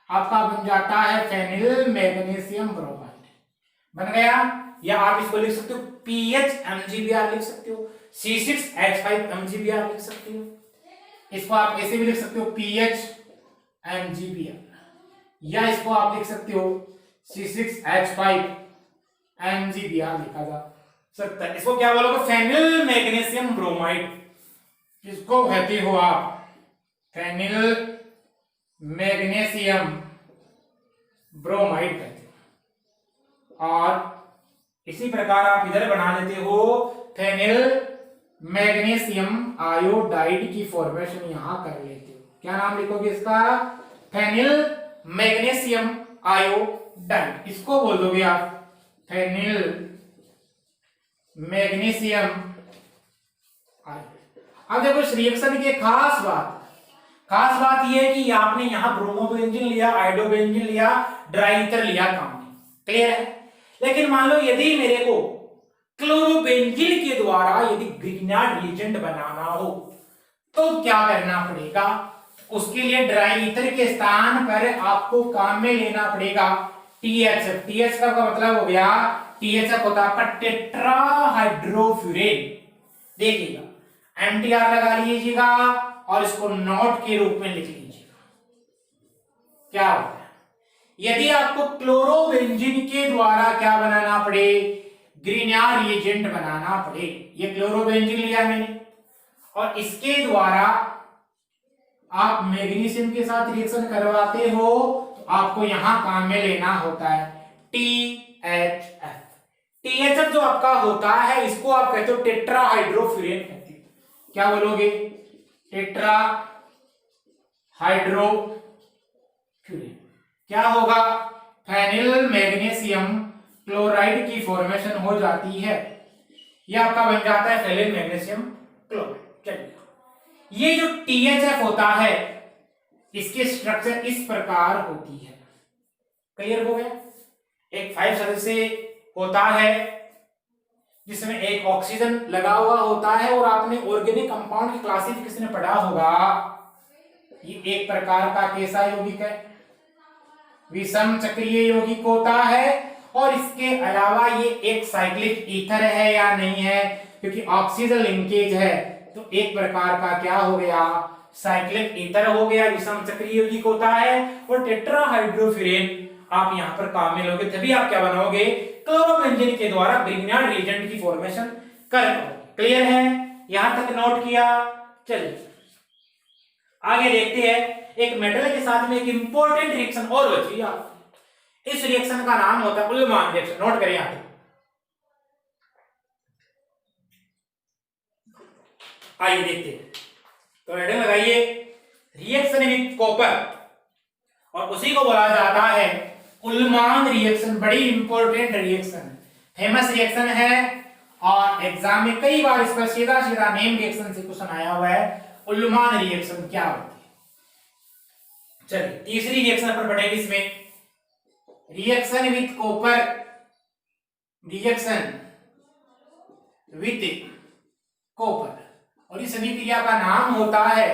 आपका बन जाता है फेनिल मैग्नीशियम ब्रोमाइड, बन गया। या आप इसको लिख सकते हो PH MgBr लिख सकते हो, C6H5 MgBr लिख सकते हो। इसको आप ऐसे भी लिख सकते हो PH MgBr, या इसको आप लिख सकते हो C6H5 MgBr लिखा जा सकता है। इसको क्या बोलोगे, फेनिल मैग्नीशियम ब्रोमाइड, इसको कहते हो आप फेनिल मैग्नीशियम ब्रोमाइड कहते हो। और इसी प्रकार आप इधर बना लेते हो फेनिल मैग्नीशियम आयोडाइड की फॉर्मेशन यहां कर लेते हो। क्या नाम लिखोगे इसका, फेनिल मैग्नीशियम आयोडाइड, इसको बोल दोगे आप फेनिल मैग्नीशियम आयोडाइड। अब देखो इस रिएक्शन की खास बात यह है कि आपने यहां ब्रोमोबेंजीन लिया, आयोडोबेंजीन लिया, ड्राई ईथर लिया, काम नहीं, क्लियर है। लेकिन मान लो यदि मेरे को क्लोरोबेंजीन के द्वारा यदि ग्रिग्नार्ड रिएजेंट बनाना हो तो क्या करना पड़ेगा, उसके लिए ड्राई ईथर के स्थान पर आपको काम में लेना पड़ेगा THF। THF का मतलब हो गया, THF होता है आपका टेट्राहाइड्रोफ्यूरेन। देखिएगा MTR लगा लीजिएगा और इसको नोट के रूप में लिख लीजिएगा। क्या होता है, यदि आपको क्लोरोबेंजीन के द्वारा क्या बनाना पड़े, ग्रिग्नार्ड रिएजेंट बनाना पड़े, ये क्लोरोबेंजीन लिया मैंने और इसके द्वारा आप मैग्नीशियम के साथ रिएक्शन करवाते हो तो आपको यहां काम में लेना होता है THF। THF जो आपका होता है इसको आप कहते हो टेट्राहाइड्रोफ्यूरेन कहते हो। क्या बोलोगे, टेट्राहाइड्रोफ्यूरेन। क्या होगा, फेनिल मैग्नीशियम क्लोराइड की फॉर्मेशन हो जाती है, यह आपका बन जाता है फेनिल मैग्नीशियम क्लोराइड। चलिए, ये जो THF होता है इसकी स्ट्रक्चर इस प्रकार होती है, क्लियर हो गया। एक 5 सदस्य होता है जिसमें एक ऑक्सीजन लगा हुआ होता है और आपने ऑर्गेनिक कंपाउंड की क्लासिफिकेशन में पढ़ा होगा, ये एक प्रकार का कैसा यौगिक है, विषम चक्रीय यौगिक होता है। और इसके अलावा ये एक साइक्लिक ईथर है या नहीं है, क्योंकि ऑक्सीजन लिंकेज है तो एक प्रकार का क्या हो गया, साइक्लिक ईथर हो गया, विषम चक्रीय यौगिक होता है। और टेट्राहाइड्रोफ्यूरेन आप यहां पर काम में लोगे तभी आप क्या बनाओगे, क्लोरोबेंजीन के द्वारा ग्रिग्नार्ड रिएजेंट की फॉर्मेशन कर पाओगे। क्लियर है, यहां तक नोट किया। चलिए आगे देखते हैं, एक मेटल के साथ में एक इंपॉर्टेंट रिएक्शन और बची है। इस रिएक्शन का नाम होता है उल्मान रिएक्शन, नोट करें यहां। आइए देखते हैं, तो हेडिंग लगाइए रिएक्शन विद कॉपर, और उसी को बोला जाता है उल्मान रिएक्शन। बड़ी इंपॉर्टेंट रिएक्शन, फेमस रिएक्शन है और एग्जाम में कई बार इस पर सीधा सीधा नेम रिएक्शन से क्वेश्चन आया हुआ है। उल्मान रिएक्शन क्या होती है, चलिए तीसरी रिएक्शन पर पढ़ेंगे। इसमें reaction with copper, reaction with copper, और इस अभिक्रिया का नाम होता है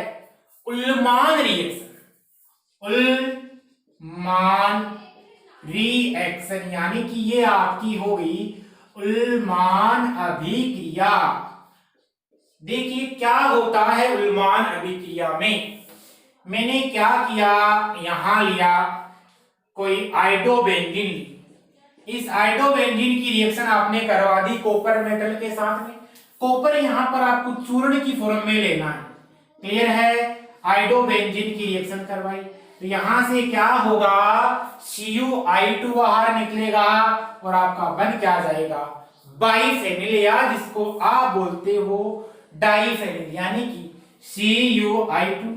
उल्मान रिएक्शन। उल्मान रिएक्शन यानी कि ये आपकी हो गई उल्मान अभिक्रिया। देखिए क्या होता है उल्मान अभिक्रिया में, मैंने क्या किया, यहां लिया कोई आयोडोबेंजीन ली, इस आयोडोबेंजीन की रिएक्शन आपने करवा दी कॉपर मेटल के साथ में। कॉपर यहां पर आपको चूर्ण की फॉर्म में लेना है, क्लियर है। आयोडोबेंजीन की रिएक्शन करवाई तो यहां से क्या होगा, CuI2 बाहर निकलेगा और आपका बन क्या जाएगा, बाइफेनिल, या जिसको आप बोलते हो डाइफेनिल, यानी कि CuI2।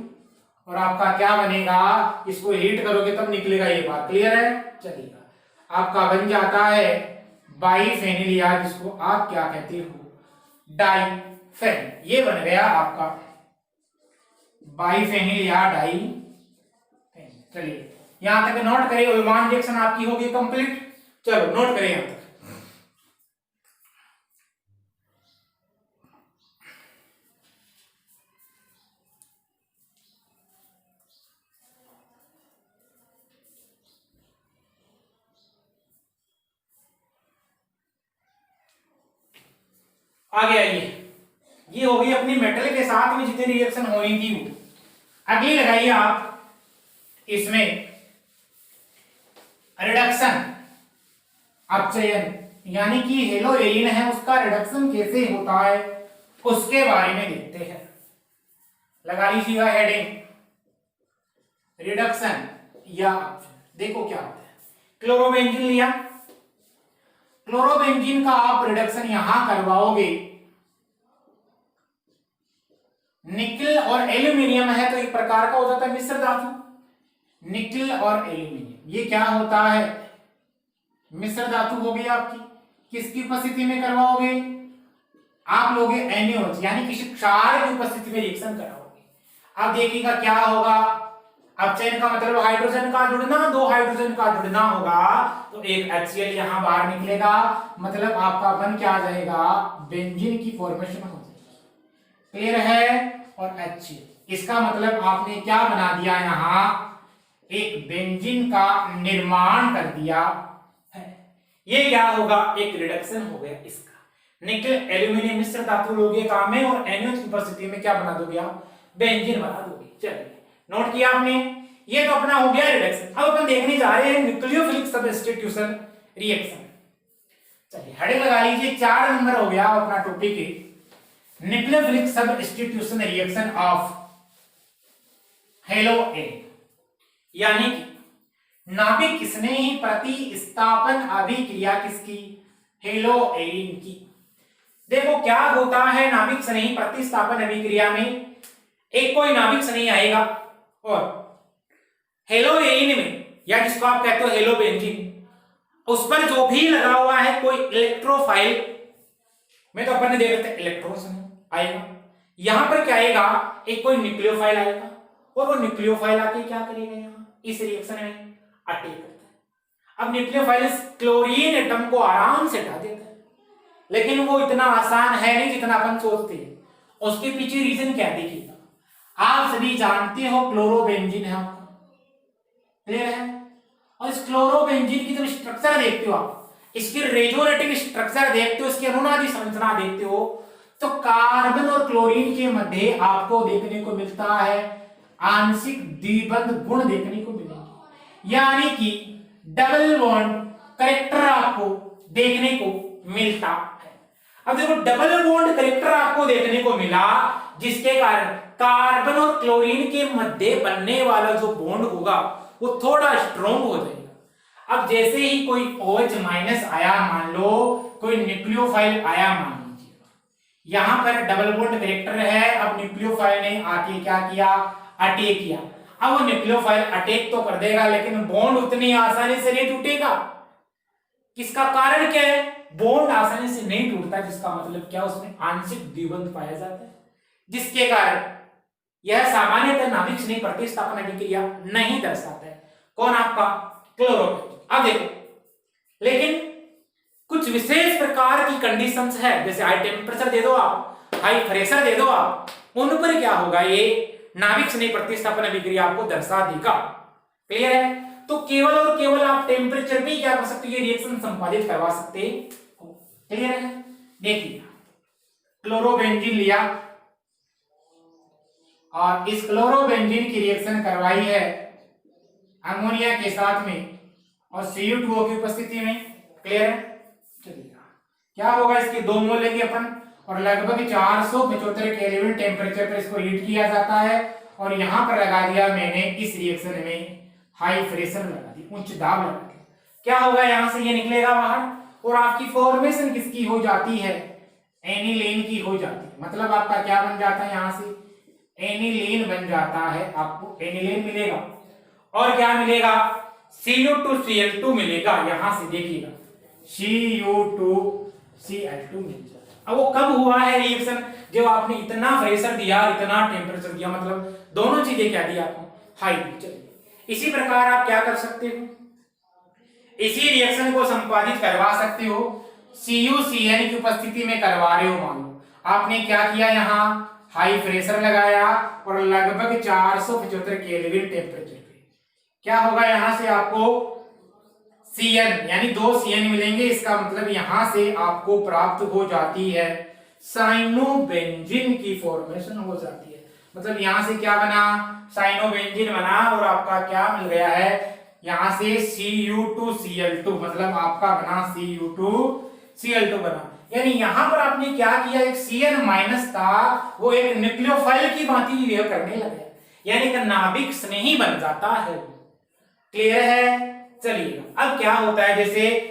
और आपका क्या बनेगा, इसको हीट करोगे तब निकलेगा ये बात, क्लियर है। चलिएगा आपका बन जाता है बाइफेनिल, या जिसको आप क्या कहते हो, डाइफेनिल। ये बन गया आपका बाइफेनिल या डाइफेनिल। चलिए यहां तक नोट करिए, उल्मान रिएक्शन आपकी होगी कंप्लीट। चलो नोट करें यहां तक। आगे आइए, ये हो गई अपनी मेटल के साथ में जितनी रिएक्शन होनी थी वो। अगली लगाइए आप इसमें रिडक्शन, अपचयन, यानी कि हेलोएरिन है उसका रिडक्शन कैसे होता है उसके बारे में देखते हैं। लगा लीजिएगा हेडिंग रिडक्शन या अपचयन। देखो क्या होता है, क्लोरोबेंजीन लिया, क्लोरोबेंजीन का आप रिडक्शन यहां करवाओगे, निकल और एल्यूमिनियम है तो एक प्रकार का हो जाता है मिश्र धातु, निकल और एल्यूमिनियम ये क्या होता है, मिश्र धातु हो गई आपकी। किसकी उपस्थिति में करवाओगे, आप लोगे NaOH यानी किसी क्षार की उपस्थिति में रिएक्शन कराओगे। अब देखिएगा क्या होगा, अपचयन का मतलब हाइड्रोजन का जुड़ना, दो हाइड्रोजन का जुड़ना होगा तो एक HCl यहां बाहर निकलेगा, मतलब आपका बन क्या आ जाएगा, बेंजीन की फॉर्मेशन हो जाएगी। क्लियर है, और HCl इसका मतलब आपने क्या बना दिया, यहां एक बेंजीन का निर्माण कर दिया है। ये क्या होगा, एक रिडक्शन हो गया इसका। निकल एल्यूमिनियम मिश्र धातु लोगे काम में और NaOH की उपस्थिति में क्या बना दोगे आप, बेंजीन बना दोगे। चलिए नोट किया आपने, ये तो अपना हो गया रिडक्शन। अब अपन देखने जा रहे हैं न्यूक्लियोफिलिक सब्स्टिट्यूशन रिएक्शन। चलिए हेडिंग लगा लीजिए, 4 नंबर हो गया अपना टॉपिक है न्यूक्लियोफिलिक सब्स्टिट्यूशन रिएक्शन ऑफ हेलोएरिन, यानी कि नाभिक स्नेही प्रतिस्थापन अभिक्रिया किसकी, हेलोएरिन की। देखो क्या होता है नाभिक स्नेही प्रतिस्थापन अभिक्रिया में, एक कोई नाभिक स्नेही आएगा और हेलोएरिन में, या जिसको आप कहते हो हेलोबेंजीन, उस पर जो भी लगा हुआ है कोई इलेक्ट्रोफाइल में, तो अपन ने देखते हैं इलेक्ट्रॉन आएगा, यहां पर क्या आएगा, एक कोई न्यूक्लियोफाइल आएगा और वो न्यूक्लियोफाइल आके क्या करेगा, यहां इस रिएक्शन में अटैक करता है। अब न्यूक्लियोफाइल इस क्लोरीन एटम को आराम से हटा देता है, लेकिन वो इतना आसान है नहीं जितना अपन सोचते हैं। उसके पीछे रीजन क्या देखिएगा, आप सभी जानते हो क्लोरोबेंजीन है आपका, क्लियर है, और इस क्लोरोबेंजीन की जब स्ट्रक्चर देखते हो आप, इसकी रेजोनेटिक स्ट्रक्चर देखते हो, इसकी अनुनादी संरचना देखते हो, तो कार्बन और क्लोरीन के मध्य आपको देखने को मिलता है आंशिक द्विबंध गुण देखने को मिलेंगे, यानी कि डबल बॉन्ड कैरेक्टर आपको देखने को मिलता है। अब देखो डबल बॉन्ड कैरेक्टर आपको देखने को मिला, जिसके कारण कार्बन और क्लोरीन के मध्य बनने वाला जो बॉन्ड होगा वो थोड़ा स्ट्रॉन्ग हो जाएगा। अब जैसे ही कोई OH माइनस आया, मान लो कोई न्यूक्लियोफाइल आया, मान लीजिएगा यहां पर डबल बॉन्ड कैरेक्टर है, अब न्यूक्लियोफाइल ने आके क्या किया, अटैक किया। अब वो न्यूक्लियोफाइल अटैक तो कर देगा, लेकिन बॉन्ड उतनी आसानी से नहीं टूटेगा। किसका कारण क्या है, बॉन्ड आसानी से नहीं टूटता, जिसका मतलब क्या, उसमें आंशिक द्विबंध पाया जाता है, जिसके कारण यह सामान्यतः नाभिक स्नेही प्रतिस्थापन अभिक्रिया नहीं दर्शाता है। कौन, आपका क्लोरोबेंजीन। अब देखो, लेकिन कुछ विशेष प्रकार की कंडीशंस है, जैसे हाई टेम्परेचर दे दो आप, हाई प्रेशर दे दो आप, उन पर क्या होगा, ये नाभिक स्नेही प्रतिस्थापन अभिक्रिया आपको दर्शा देगा। क्लियर है, तो केवल और केवल आप टेम्परेचर भी क्या कर सकते हो, ये रिएक्शन संपादित करवा सकते हो। क्लियर है, देखिए क्लोरोबेंजीन लिया और इस क्लोरोबेंजीन की रिएक्शन करवाई है अमोनिया के साथ में और Cu2O की उपस्थिति में। क्लियर है, चलिए क्या होगा, इसके 2 मोल लेंगे अपन और लगभग 475 केल्विन टेम्परेचर पर इसको हीट किया जाता है, और यहां पर लगा दिया मैंने इस रिएक्शन में हाई प्रेशर लगा दी, उच्च दाब लगा दिया। क्या होगा, यहां से ये निकलेगा बाहर और आपकी फॉर्मेशन किसकी हो जाती है, एनिलीन की हो जाती है। मतलब आपका क्या बन जाता है, यहां से एनिलीन बन जाता है, आपको एनिलीन मिलेगा और क्या मिलेगा, Cu2Cl2 मिलेगा। यहां से देखिएगा Cu2Cl2 मिल जाता है। अब वो कब हुआ है रिएक्शन, जब आपने इतना प्रेशर दिया, इतना टेम्परेचर दिया, मतलब दोनों चीजें क्या दी आपको, हाई। चलिए इसी प्रकार आप क्या कर सकते हो, इसी रिएक्शन को संपादित करवा सकते हो, CuCl की उपस्थिति में करवा रहे हो। मान लो आपने क्या किया, यहाँ हाई प्रेशर लगाया और लगभग 475 केल्विन टेम्परेचर पे क्या होगा, यहां से आपको Cl यानी 2 Cl मिलेंगे। इसका मतलब यहां से आपको प्राप्त हो जाती है साइनोबेंजीन की फॉर्मेशन हो जाती है। मतलब यहां से क्या बना, साइनोबेंजीन बना और आपका क्या मिल गया है, यहां से Cu2Cl2, मतलब आपका बना Cu2Cl2 बना। यानी यहां पर आपने क्या किया, एक Cn माइनस था वो एक न्यूक्लियोफाइल की भांति बिहेव करने लग गया, यानी कि नाभिक स्नेही बन जाता है। क्लियर है? चलिए अब क्या होता है, जैसे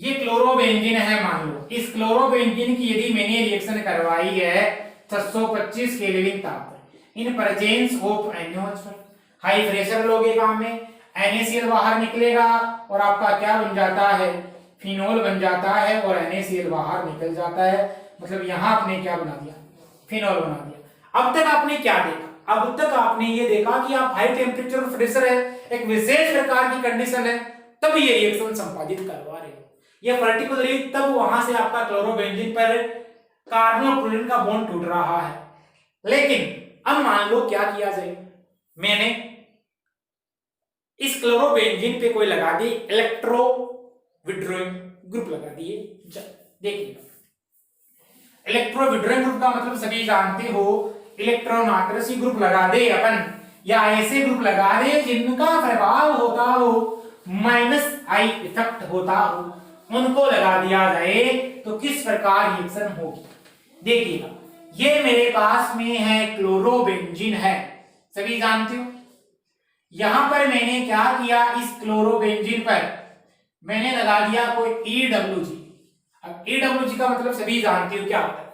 ये क्लोरोबेंजीन है, मान लो इस क्लोरोबेंजीन की यदि मैंने रिएक्शन करवाई है 625 केल्विन ताप पर in presence of NaOH, high pressure लोगे काम में, NaCl बाहर निकलेगा और आपका क्या बन जाता है, फिनोल बन जाता है और NaCl बाहर निकल जाता है। मतलब यहां आपने क्या बना दिया, फिनोल बना दिया। अब तक आपने क्या देखा, अब तक आपने ये देखा कि आप हाई टेम्परेचर और प्रेशर है, एक विशेष प्रकार की कंडीशन है, तब ये रिएक्शन संपादित करवा रहे हो। ये पर्टिकुलरली तब वहां से आपका क्लोरोबेंजीन पर कार्बोक्लोरीन का बॉन्ड टूट रहा है। लेकिन अब मान लो क्या किया जाए, मैंने इस क्लोरोबेंजीन पे कोई लगा दी इलेक्ट्रो विड्रॉइंग ग्रुप लगा दिए। देखिए इलेक्ट्रो विड्रॉइंग ग्रुप का मतलब सभी जानते हो, इलेक्ट्रॉन आकर्षी ग्रुप लगा दे अपन, या ऐसे ग्रुप लगा दे जिनका प्रभाव होता हो माइनस आई इफेक्ट होता हो, उनको लगा दिया जाए तो किस प्रकार रिएक्शन होगी। देखिएगा ये मेरे पास में है क्लोरोबेंजीन है, सभी जानते हो। यहां पर मैंने क्या किया, इस क्लोरोबेंजीन पर मैंने लगा दिया कोई EWG। अब EWG का मतलब सभी जानते हो क्या होता है,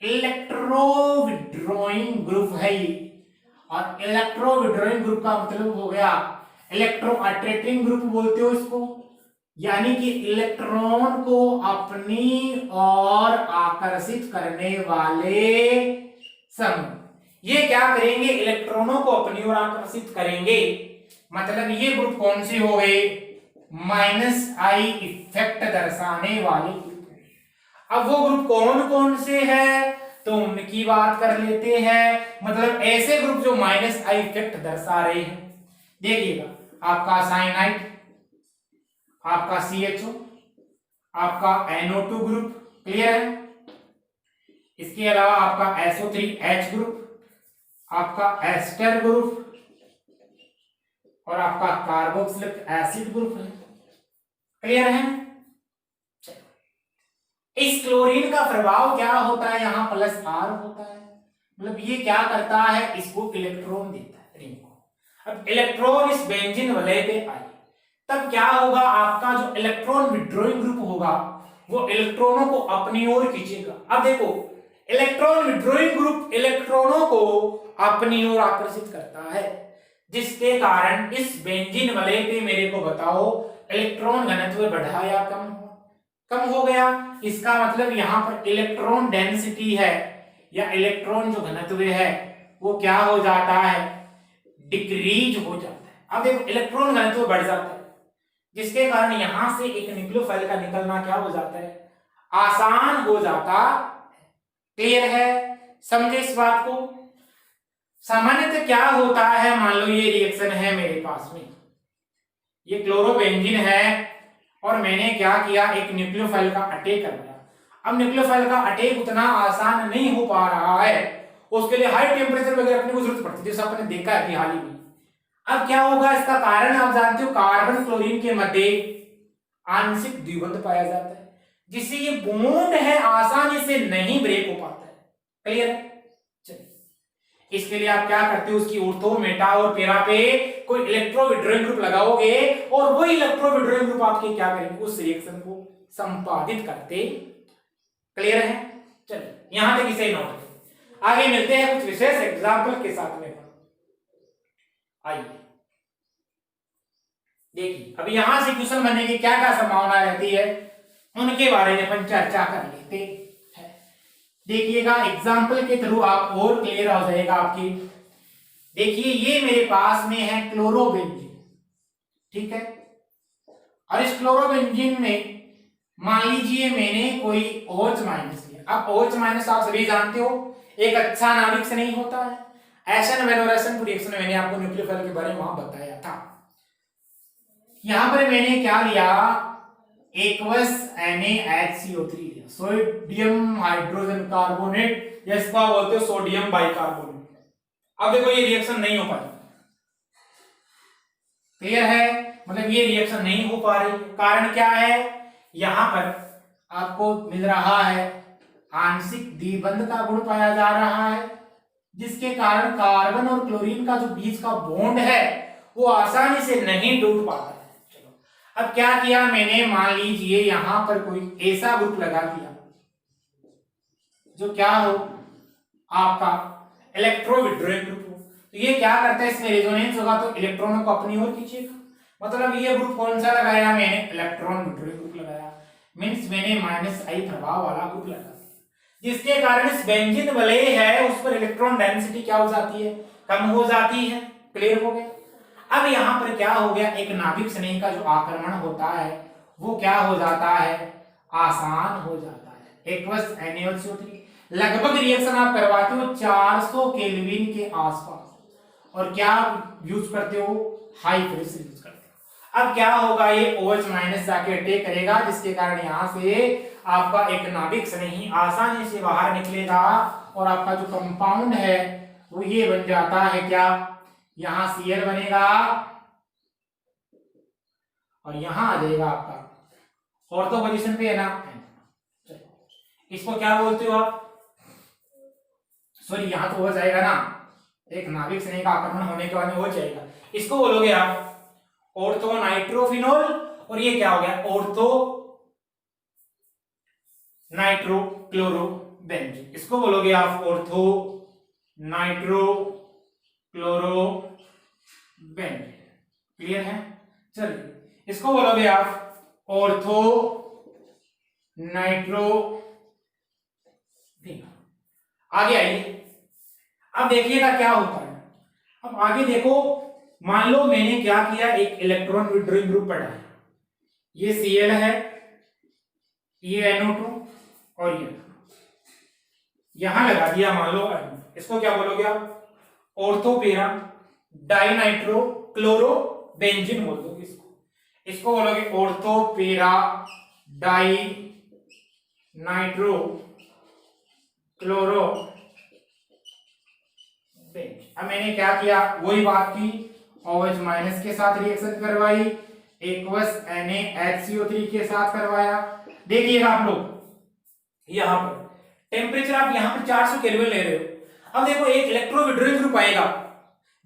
इलेक्ट्रो विड्रॉइंग ग्रुप है ये, और इलेक्ट्रो विड्रॉइंग ग्रुप का मतलब हो गया इलेक्ट्रो अट्रैक्टिंग ग्रुप बोलते हो इसको, यानी कि इलेक्ट्रॉन को अपनी ओर आकर्षित करने वाले समूह। ये क्या करेंगे, इलेक्ट्रॉनों को अपनी ओर आकर्षित करेंगे। मतलब ये ग्रुप कौन से हो गए, माइनस आई इफेक्ट दर्शाने वाले ग्रुप। अब वो ग्रुप कौन कौन से है तो उनकी बात कर लेते हैं, मतलब ऐसे ग्रुप जो माइनस आई इफेक्ट दर्शा रहे हैं। देखिएगा आपका साइनाइड, आपका CHO, आपका NO2 ग्रुप, क्लियर है। इसके अलावा आपका SO3H ग्रुप, आपका एस्टर ग्रुप और आपका कार्बोक्सिलिक एसिड ग्रुप है, क्लियर है। इस क्लोरीन का प्रभाव क्या होता है, यहां प्लस R होता है, मतलब ये क्या करता है, इसको इलेक्ट्रॉन देता है रिंग को। अब इलेक्ट्रॉन इस बेंजीन वलय पे आए तब क्या होगा, आपका जो इलेक्ट्रॉन विड्रॉइंग ग्रुप होगा वो इलेक्ट्रॉनों को अपनी ओर खींचेगा। अब देखो इलेक्ट्रॉन विड्रॉइंग ग्रुप इलेक्ट्रॉनों को अपनी ओर आकर्षित करता है, जिसके कारण इस बेंजीन वलय पे मेरे को बताओ इलेक्ट्रॉन घनत्व बढ़ा या कम हो गया। इसका मतलब यहां पर इलेक्ट्रॉन डेंसिटी है या इलेक्ट्रॉन जो घनत्व है वो क्या हो जाता है, डिक्रीज हो जाता है। अब देखो इलेक्ट्रॉन घनत्व बढ़ जाता है, जिसके कारण यहां से एक न्यूक्लियोफाइल का निकलना क्या हो जाता है, आसान हो जाता। क्लियर है, समझे इस बात को। सामान्यतः क्या होता है, मान लो ये रिएक्शन है मेरे पास में, ये क्लोरोबेंजीन है और मैंने क्या किया, एक न्यूक्लियोफाइल का अटैक कर दिया। अब न्यूक्लियोफाइल का अटैक उतना आसान नहीं हो पा रहा है, उसके लिए हाई टेम्परेचर वगैरह अपने को जरूरत पड़ती है, जैसा आपने देखा है हाल ही में। अब क्या होगा, इसका कारण आप जानते हो, कार्बन क्लोरीन के मध्य आंशिक द्विबंध पाया जाता है, जिससे ये बॉन्ड है आसानी से नहीं ब्रेक हो पाता है। क्लियर है। चलिए इसके लिए आप क्या करते हो, उसकी ऑर्थो मेटा और पेरा पे कोई इलेक्ट्रो विड्रॉइंग ग्रुप लगाओगे और वही इलेक्ट्रो विड्रॉइंग ग्रुप आपके क्या करेंगे, उस रिएक्शन को संपादित करते। क्लियर है। चलिए यहां तक इसे नोट करें, आगे मिलते हैं कुछ विशेष एग्जांपल के साथ में। आइए देखिए अब यहां से क्वेश्चन बनने की क्या क्या संभावना रहती है उनके बारे में अपन चर्चा कर लेते हैं। देखिएगा एग्जांपल के थ्रू आप और क्लियर हो जाएगा आपकी। देखिए ये मेरे पास में है क्लोरोबेंजीन, ठीक है, और इस क्लोरोबेंजीन में मान लीजिए मैंने कोई OH माइनस लिया। अब OH माइनस आप सभी जानते हो एक अच्छा नाभिक से नहीं होता है, एशन वेलोरेशन रिएक्शन मैंने आपको न्यूक्लियोफाइल के बारे में वहां बताया था। यहां पर मैंने क्या लिया, aqueous NaHCO3 sodium hydrogen carbonate, या इसका बोलते हो सोडियम बाइकार्बोनेट। अब देखो ये रिएक्शन नहीं हो पाई, क्लियर है, मतलब ये रिएक्शन नहीं हो पा रही। कारण क्या है, यहां पर आपको मिल रहा है आंशिक द्विबंध का गुण पाया जा रहा है, जिसके कारण कार्बन और क्लोरीन का जो बीच का बॉन्ड है वो आसानी से नहीं टूट पाता है। चलो अब क्या किया मैंने, मान लीजिए यहां पर कोई ऐसा ग्रुप लगा दिया जो क्या हो, आपका इलेक्ट्रो विड्रॉइंग ग्रुप हो। तो ये क्या करता है, इसमें रेजोनेंस होगा तो इलेक्ट्रॉनों को अपनी ओर खींचेगा। मतलब ये ग्रुप कौन सा लगाया मैंने, इलेक्ट्रॉन विड्रॉइंग ग्रुप लगाया, मींस मैंने -I प्रभाव वाला ग्रुप लगाया, जिसके कारण इस बेंजीन वलय है उस पर इलेक्ट्रॉन डेंसिटी क्या हो जाती है, कम हो जाती है। क्लियर हो गया। अब यहां पर क्या हो गया, एक नाभिक स्नेह का जो आक्रमण होता है वो क्या हो जाता है, आसान हो जाता है। एक्वस NaOH लगभग रिएक्शन आप करवाते हो 400 केल्विन के आसपास, और क्या यूज करते हो, हाई प्रेशर यूज करते हो। अब क्या होगा, ये OH- जाके अटैक करेगा, जिसके कारण यहां से आपका एक नाभिक स्नेही आसानी से बाहर निकलेगा, और आपका जो कंपाउंड है वो ये बन जाता है क्या, यहां Cl बनेगा और यहां आ जाएगा आपका ऑर्थो पोजीशन पे है ना, इसको क्या बोलते हो आप, सॉरी यहां तो हो जाएगा ना, एक नाभिक स्नेह का आक्रमण होने के बाद में हो जाएगा, इसको बोलोगे आप ऑर्थो नाइट्रोफिनोल, और ये क्या हो गया, ऑर्थो नाइट्रो क्लोरो बेंजीन, इसको बोलोगे आप ortho nitro chloro benzene. Clear है, चलिए इसको बोलोगे आप ऑर्थो नाइट्रो। आगे आइए, अब देखिएगा क्या होता है। अब आगे देखो, मान लो मैंने क्या किया, एक इलेक्ट्रॉन विड्रॉइंग ग्रुप पढ़ा, ये Cl है, ये NO2 और ये यहां लगा दिया मान लो, इसको क्या बोलोगे आप, ऑर्थोपेरा डाइनाइट्रो क्लोरो बेंजीन बोल दोगे इसको बोलोगे ortho para di nitro chloro benzene. अब मैंने क्या किया, वही बात की, OH- के साथ रिएक्शन करवाई, एक्वस NaHCO3 के साथ करवाया। देखिएगा आप लोग यहां पर टेम्परेचर आप यहां पर 400 केल्विन ले रहे हो। अब देखो एक इलेक्ट्रो विड्रॉइंग ग्रुप आएगा,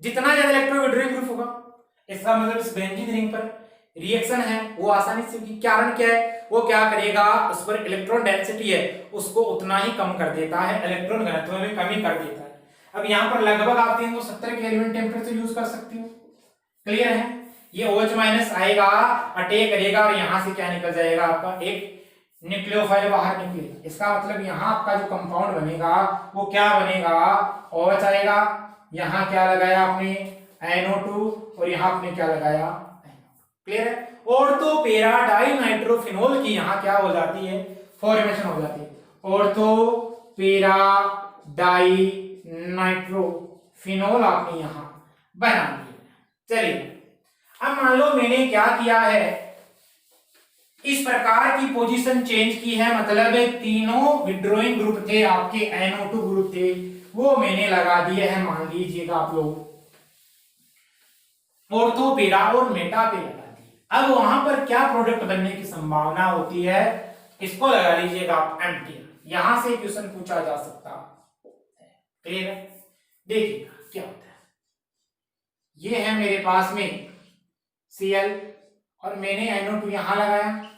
जितना ज्यादा इलेक्ट्रो विड्रॉइंग ग्रुप होगा, इसका मतलब इस बेंजीन रिंग पर रिएक्शन है वो आसानी से होगी। कारण क्या है, वो क्या करेगा, उस पर इलेक्ट्रॉन डेंसिटी है उसको उतना ही कम कर देता है, इलेक्ट्रॉन घनत्व में कमी कर देता है। अब यहां पर लगभग आप 370 केल्विन टेम्परेचर यूज कर सकते हो। क्लियर है, ये OH- आएगा, अटैक करेगा, और यहां से क्या निकल जाएगा, आपका एक न्यूक्लियोफाइल बाहर निकलेगा। इसका मतलब यहाँ आपका जो कंपाउंड बनेगा वो क्या बनेगा, OH आएगा, यहाँ क्या लगाया आपने NO2, और यहाँ आपने क्या लगाया। क्लियर है, ऑर्थोपेरा डाइनाइट्रोफिनोल की यहाँ क्या हो जाती है, फॉर्मेशन हो जाती है, ऑर्थोपेरा डाइनाइट्रोफिनोल आपने यहाँ बना दिया। चलिए अब मान लो मैंने क्या किया है, इस प्रकार की पोजीशन चेंज की है, मतलब तीनों विड्रॉइंग ग्रुप थे आपके, NO2 ग्रुप थे, वो मैंने लगा दिए हैं, मान लीजिएगा आप लोग ऑर्थोपेरा और मेटा पे लगा दिए। अब वहां पर क्या प्रोडक्ट बनने की संभावना होती है, इसको लगा लीजिएगा आप एम्प्टी, यहां से क्वेश्चन पूछा जा सकता है। क्लियर है, देखिएगा क्या होता है, ये है मेरे पास में Cl, और मैंने NO2 यहां लगाया,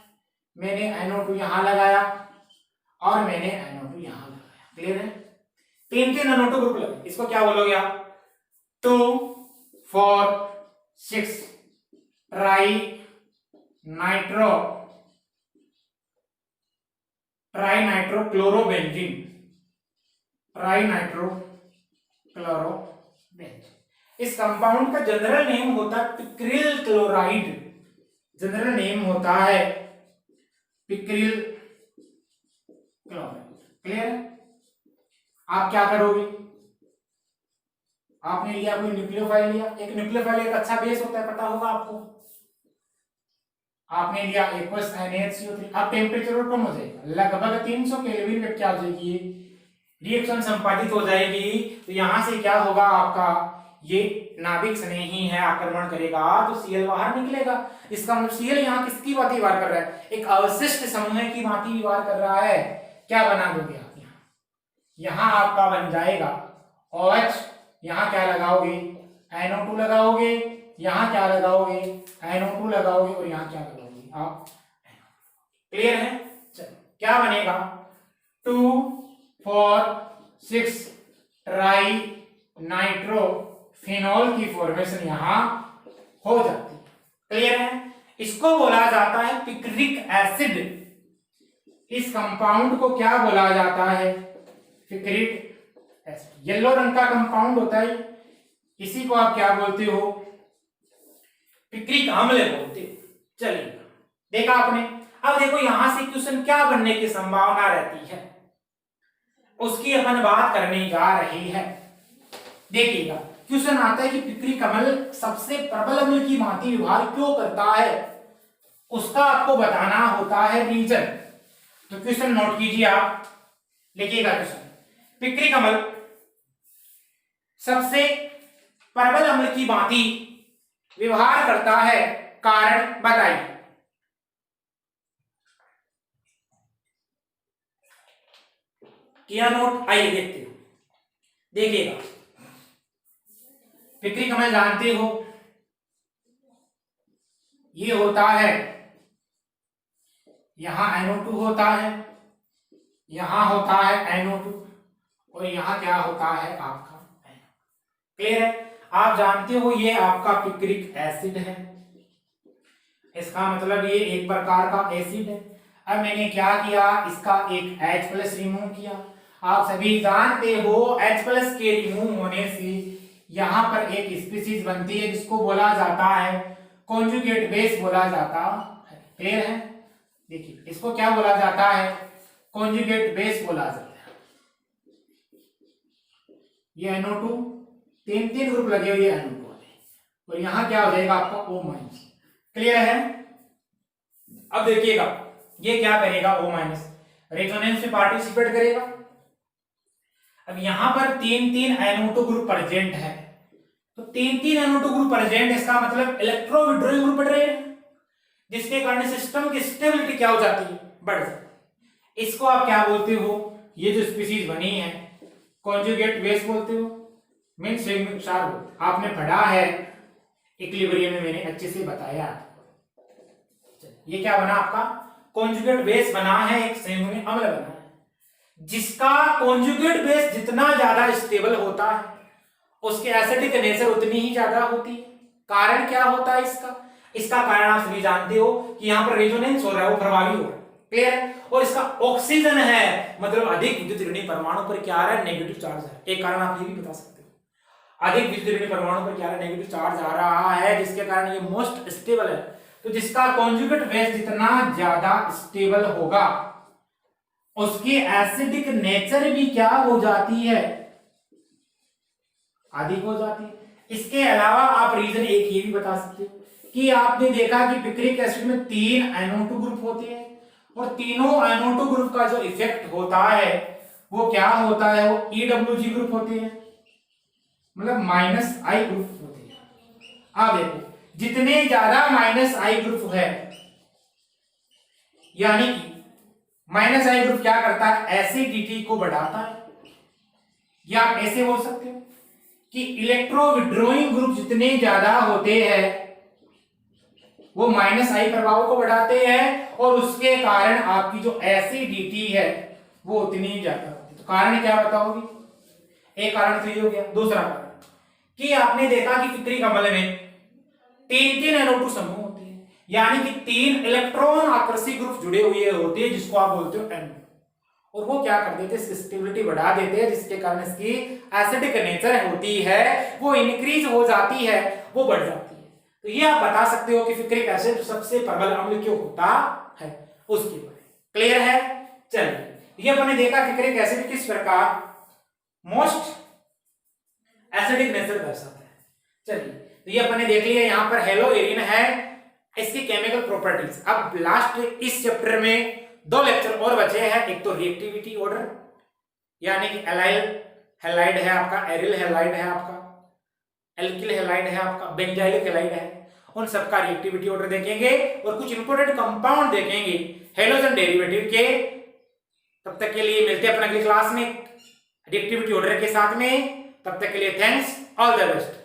मैंने NO2 यहां लगाया, और मैंने NO2 यहां लगाया। क्लियर है, तीन तीन NO2 ग्रुप लगे, इसको क्या बोलोगे आप, 2 4 6 tri nitro chlorobenzene, tri nitro chlorobenzene. इस कंपाउंड का जनरल नेम होता है पिक्रिल क्लोराइड, जनरल नेम होता है पिक्रिल क्लोराइड। क्लियर है, आप क्या करोगे, आपने लिया कोई न्यूक्लियोफाइल लिया, एक न्यूक्लियोफाइल एक अच्छा बेस होता है, पता होगा आपको, आपने लिया एक्वस NaHCO3। अब टेम्परेचर और कम हो जाएगा, लगभग 300 केल्विन पे क्या हो जाएगी, रिएक्शन संपादित हो जाएगी। तो यहां से क्या होगा आपका, ये नाभिक स्नेही है, आक्रमण करेगा तो Cl बाहर निकलेगा। इसका मतलब Cl यहाँ किसकी भांति व्यवहार कर रहा है, एक अवशिष्ट समूह की भांति व्यवहार कर रहा है। क्या बना दोगे आप यहाँ आपका बन जाएगा OH, यहाँ क्या लगाओगे NO2 लगाओगे, यहाँ क्या लगाओगे NO2 लगाओगे और यहाँ क्या लगाओगे आप। क्लियर है। चलो क्या बनेगा 2,4,6 ट्राई नाइट्रोफिनॉल की फॉर्मेशन यहाँ हो जाती है। क्लियर है। इसको बोला जाता है पिक्रिक एसिड। इस कंपाउंड को क्या बोला जाता है, पिक्रिक एसिड। येलो रंग का कंपाउंड होता है, इसी को आप क्या बोलते हो, पिक्रिक अम्ल बोलते हो। चलिए देखा आपने। अब देखो यहां से क्वेश्चन क्या बनने की संभावना रहती है, उसकी अपन बात करने जा रहे हैं। देखिएगा क्वेश्चन आता है कि पिक्रिक अम्ल सबसे प्रबल अम्ल की भांति व्यवहार क्यों करता है, उसका आपको बताना होता है रीजन। तो क्वेश्चन नोट कीजिए, आप लिखिएगा क्वेश्चन, पिक्रिक अम्ल सबसे प्रबल अम्ल की भांति व्यवहार करता है, कारण बताइए। किया नोट, आइए देखते हो। देखिएगा पिक्रिक अम्ल जानते हो ये होता है, यहां NO2 होता है, यहां होता है NO2 और यहां क्या होता है आपका। क्लियर है। आप जानते हो ये आपका पिक्रिक एसिड है, इसका मतलब ये एक प्रकार का एसिड है। अब मैंने क्या किया, इसका एक H+ रिमूव किया। आप सभी जानते हो H+ के रिमूव होने से यहां पर एक स्पीशीज बनती है जिसको बोला जाता है कॉन्जुगेट बेस बोला जाता है। क्लियर है। देखिए इसको क्या बोला जाता है, कॉन्जुगेट बेस बोला जाता है। ये NO2 तीन ग्रुप लगे हुए NO2 वाले और यहां क्या हो जाएगा आपका O-। क्लियर है। अब देखिएगा ये क्या करेगा, O- रेजोनेंस में पार्टिसिपेट करेगा। अब यहां पर तीन NO2 ग्रुप प्रेजेंट है, तो तीन NO2 ग्रुप प्रेजेंट, इसका मतलब इलेक्ट्रो विड्रॉइंग ग्रुप बढ़ रहे हैं, जिसके कारण सिस्टम की स्टेबिलिटी क्या हो जाती है, बढ़ जाती है। इसको आप क्या बोलते हो, ये जो स्पीशीज बनी है कॉन्जुगेट बेस बोलते हो, मीन संयुग्मिक क्षार बोलते हो। आपने पढ़ा है इक्विलिब्रियम में, मैंने अच्छे से बताया। ये क्या बना आपका, कॉन्जुगेट बेस बना है, एक संयुग्मिक अम्ल बना है, जिसका कॉन्जुगेट बेस जितना ज्यादा स्टेबल होता है उसके एसिडिक नेचर उतनी ही ज्यादा होती है। कारण क्या होता है इसका कारण आप सभी जानते हो कि यहाँ पर रेजोनेंस हो रहा है, वो प्रभावी हो रहा है। क्लियर है। और इसका ऑक्सीजन है, मतलब अधिक विद्युत ऋणात्मक परमाणु पर क्या आ रहा है, नेगेटिव चार्ज है। एक कारण आप ये भी बता सकते हो, अधिक विद्युत ऋणात्मक परमाणु पर क्या आ रहा है, नेगेटिव चार्ज आ रहा है, जिसके कारण ये मोस्ट स्टेबल है। तो जिसका कॉन्जुगेट बेस जितना ज्यादा स्टेबल होगा उसकी एसिडिक नेचर भी क्या हो जाती है, अधिक हो जाती है। इसके अलावा आप रीजन एक ये भी बता सकते हो कि आपने देखा कि पिक्रिक एसिड में 3 NO2 ग्रुप होते हैं और तीनों NO2 ग्रुप का जो इफेक्ट होता है वो क्या होता है, वो EWG ग्रुप होते हैं, मतलब -I ग्रुप होते हैं। अब देखो जितने ज्यादा -I ग्रुप है, यानी कि -I ग्रुप क्या करता है, एसिडिटी को बढ़ाता है, या आप ऐसे बोल सकते हो कि इलेक्ट्रो विड्रॉइंग ग्रुप जितने ज्यादा होते हैं वो -I प्रभाव को बढ़ाते हैं और उसके कारण आपकी जो एसिडिटी है वो उतनी ज्यादा होती है। तो कारण क्या बताओगे, एक कारण तो ये हो गया। दूसरा कारण कि आपने देखा कि पिक्रिक अम्ल में 3 NO2 समूह होते हैं, यानी कि 3 इलेक्ट्रॉन आकर्षी ग्रुप जुड़े हुए होते हैं, जिसको आप बोलते हो NO, और वो क्या कर देते हैं, स्टेबिलिटी बढ़ा देते हैं, जिसके कारण इसकी एसिडिक नेचर होती है वो इंक्रीज हो जाती है, वो बढ़ जाती है। तो ये आप बता सकते हो कि पिक्रिक एसिड सबसे प्रबल अम्ल क्यों होता है, उसके बारे में। क्लियर है। चलिए ये अपने देखा पिक्रिक एसिड किस प्रकार मोस्ट एसिडिक नेचर दर्शाता है। चलिए तो ये अपने देख लिया, यहां पर हेलोएरिन है, इसकी केमिकल प्रॉपर्टीज। अब लास्ट इस चैप्टर में 2 लेक्चर और बचे हैं। एक तो रिएक्टिविटी ऑर्डर, यानी कि एलाइल हैलाइड है आपका, एरिल हैलाइड है आपका, एल्किल हैलाइड है आपका, बेंजाइलिक हैलाइड है, उन सबका रिएक्टिविटी ऑर्डर देखेंगे और कुछ इंपोर्टेंट कंपाउंड देखेंगे हेलोजन डेरिवेटिव के। तब तक के लिए मिलते हैं अपने अगली क्लास में रिएक्टिविटी ऑर्डर के साथ में। तब तक के लिए थैंक्स, ऑल द बेस्ट।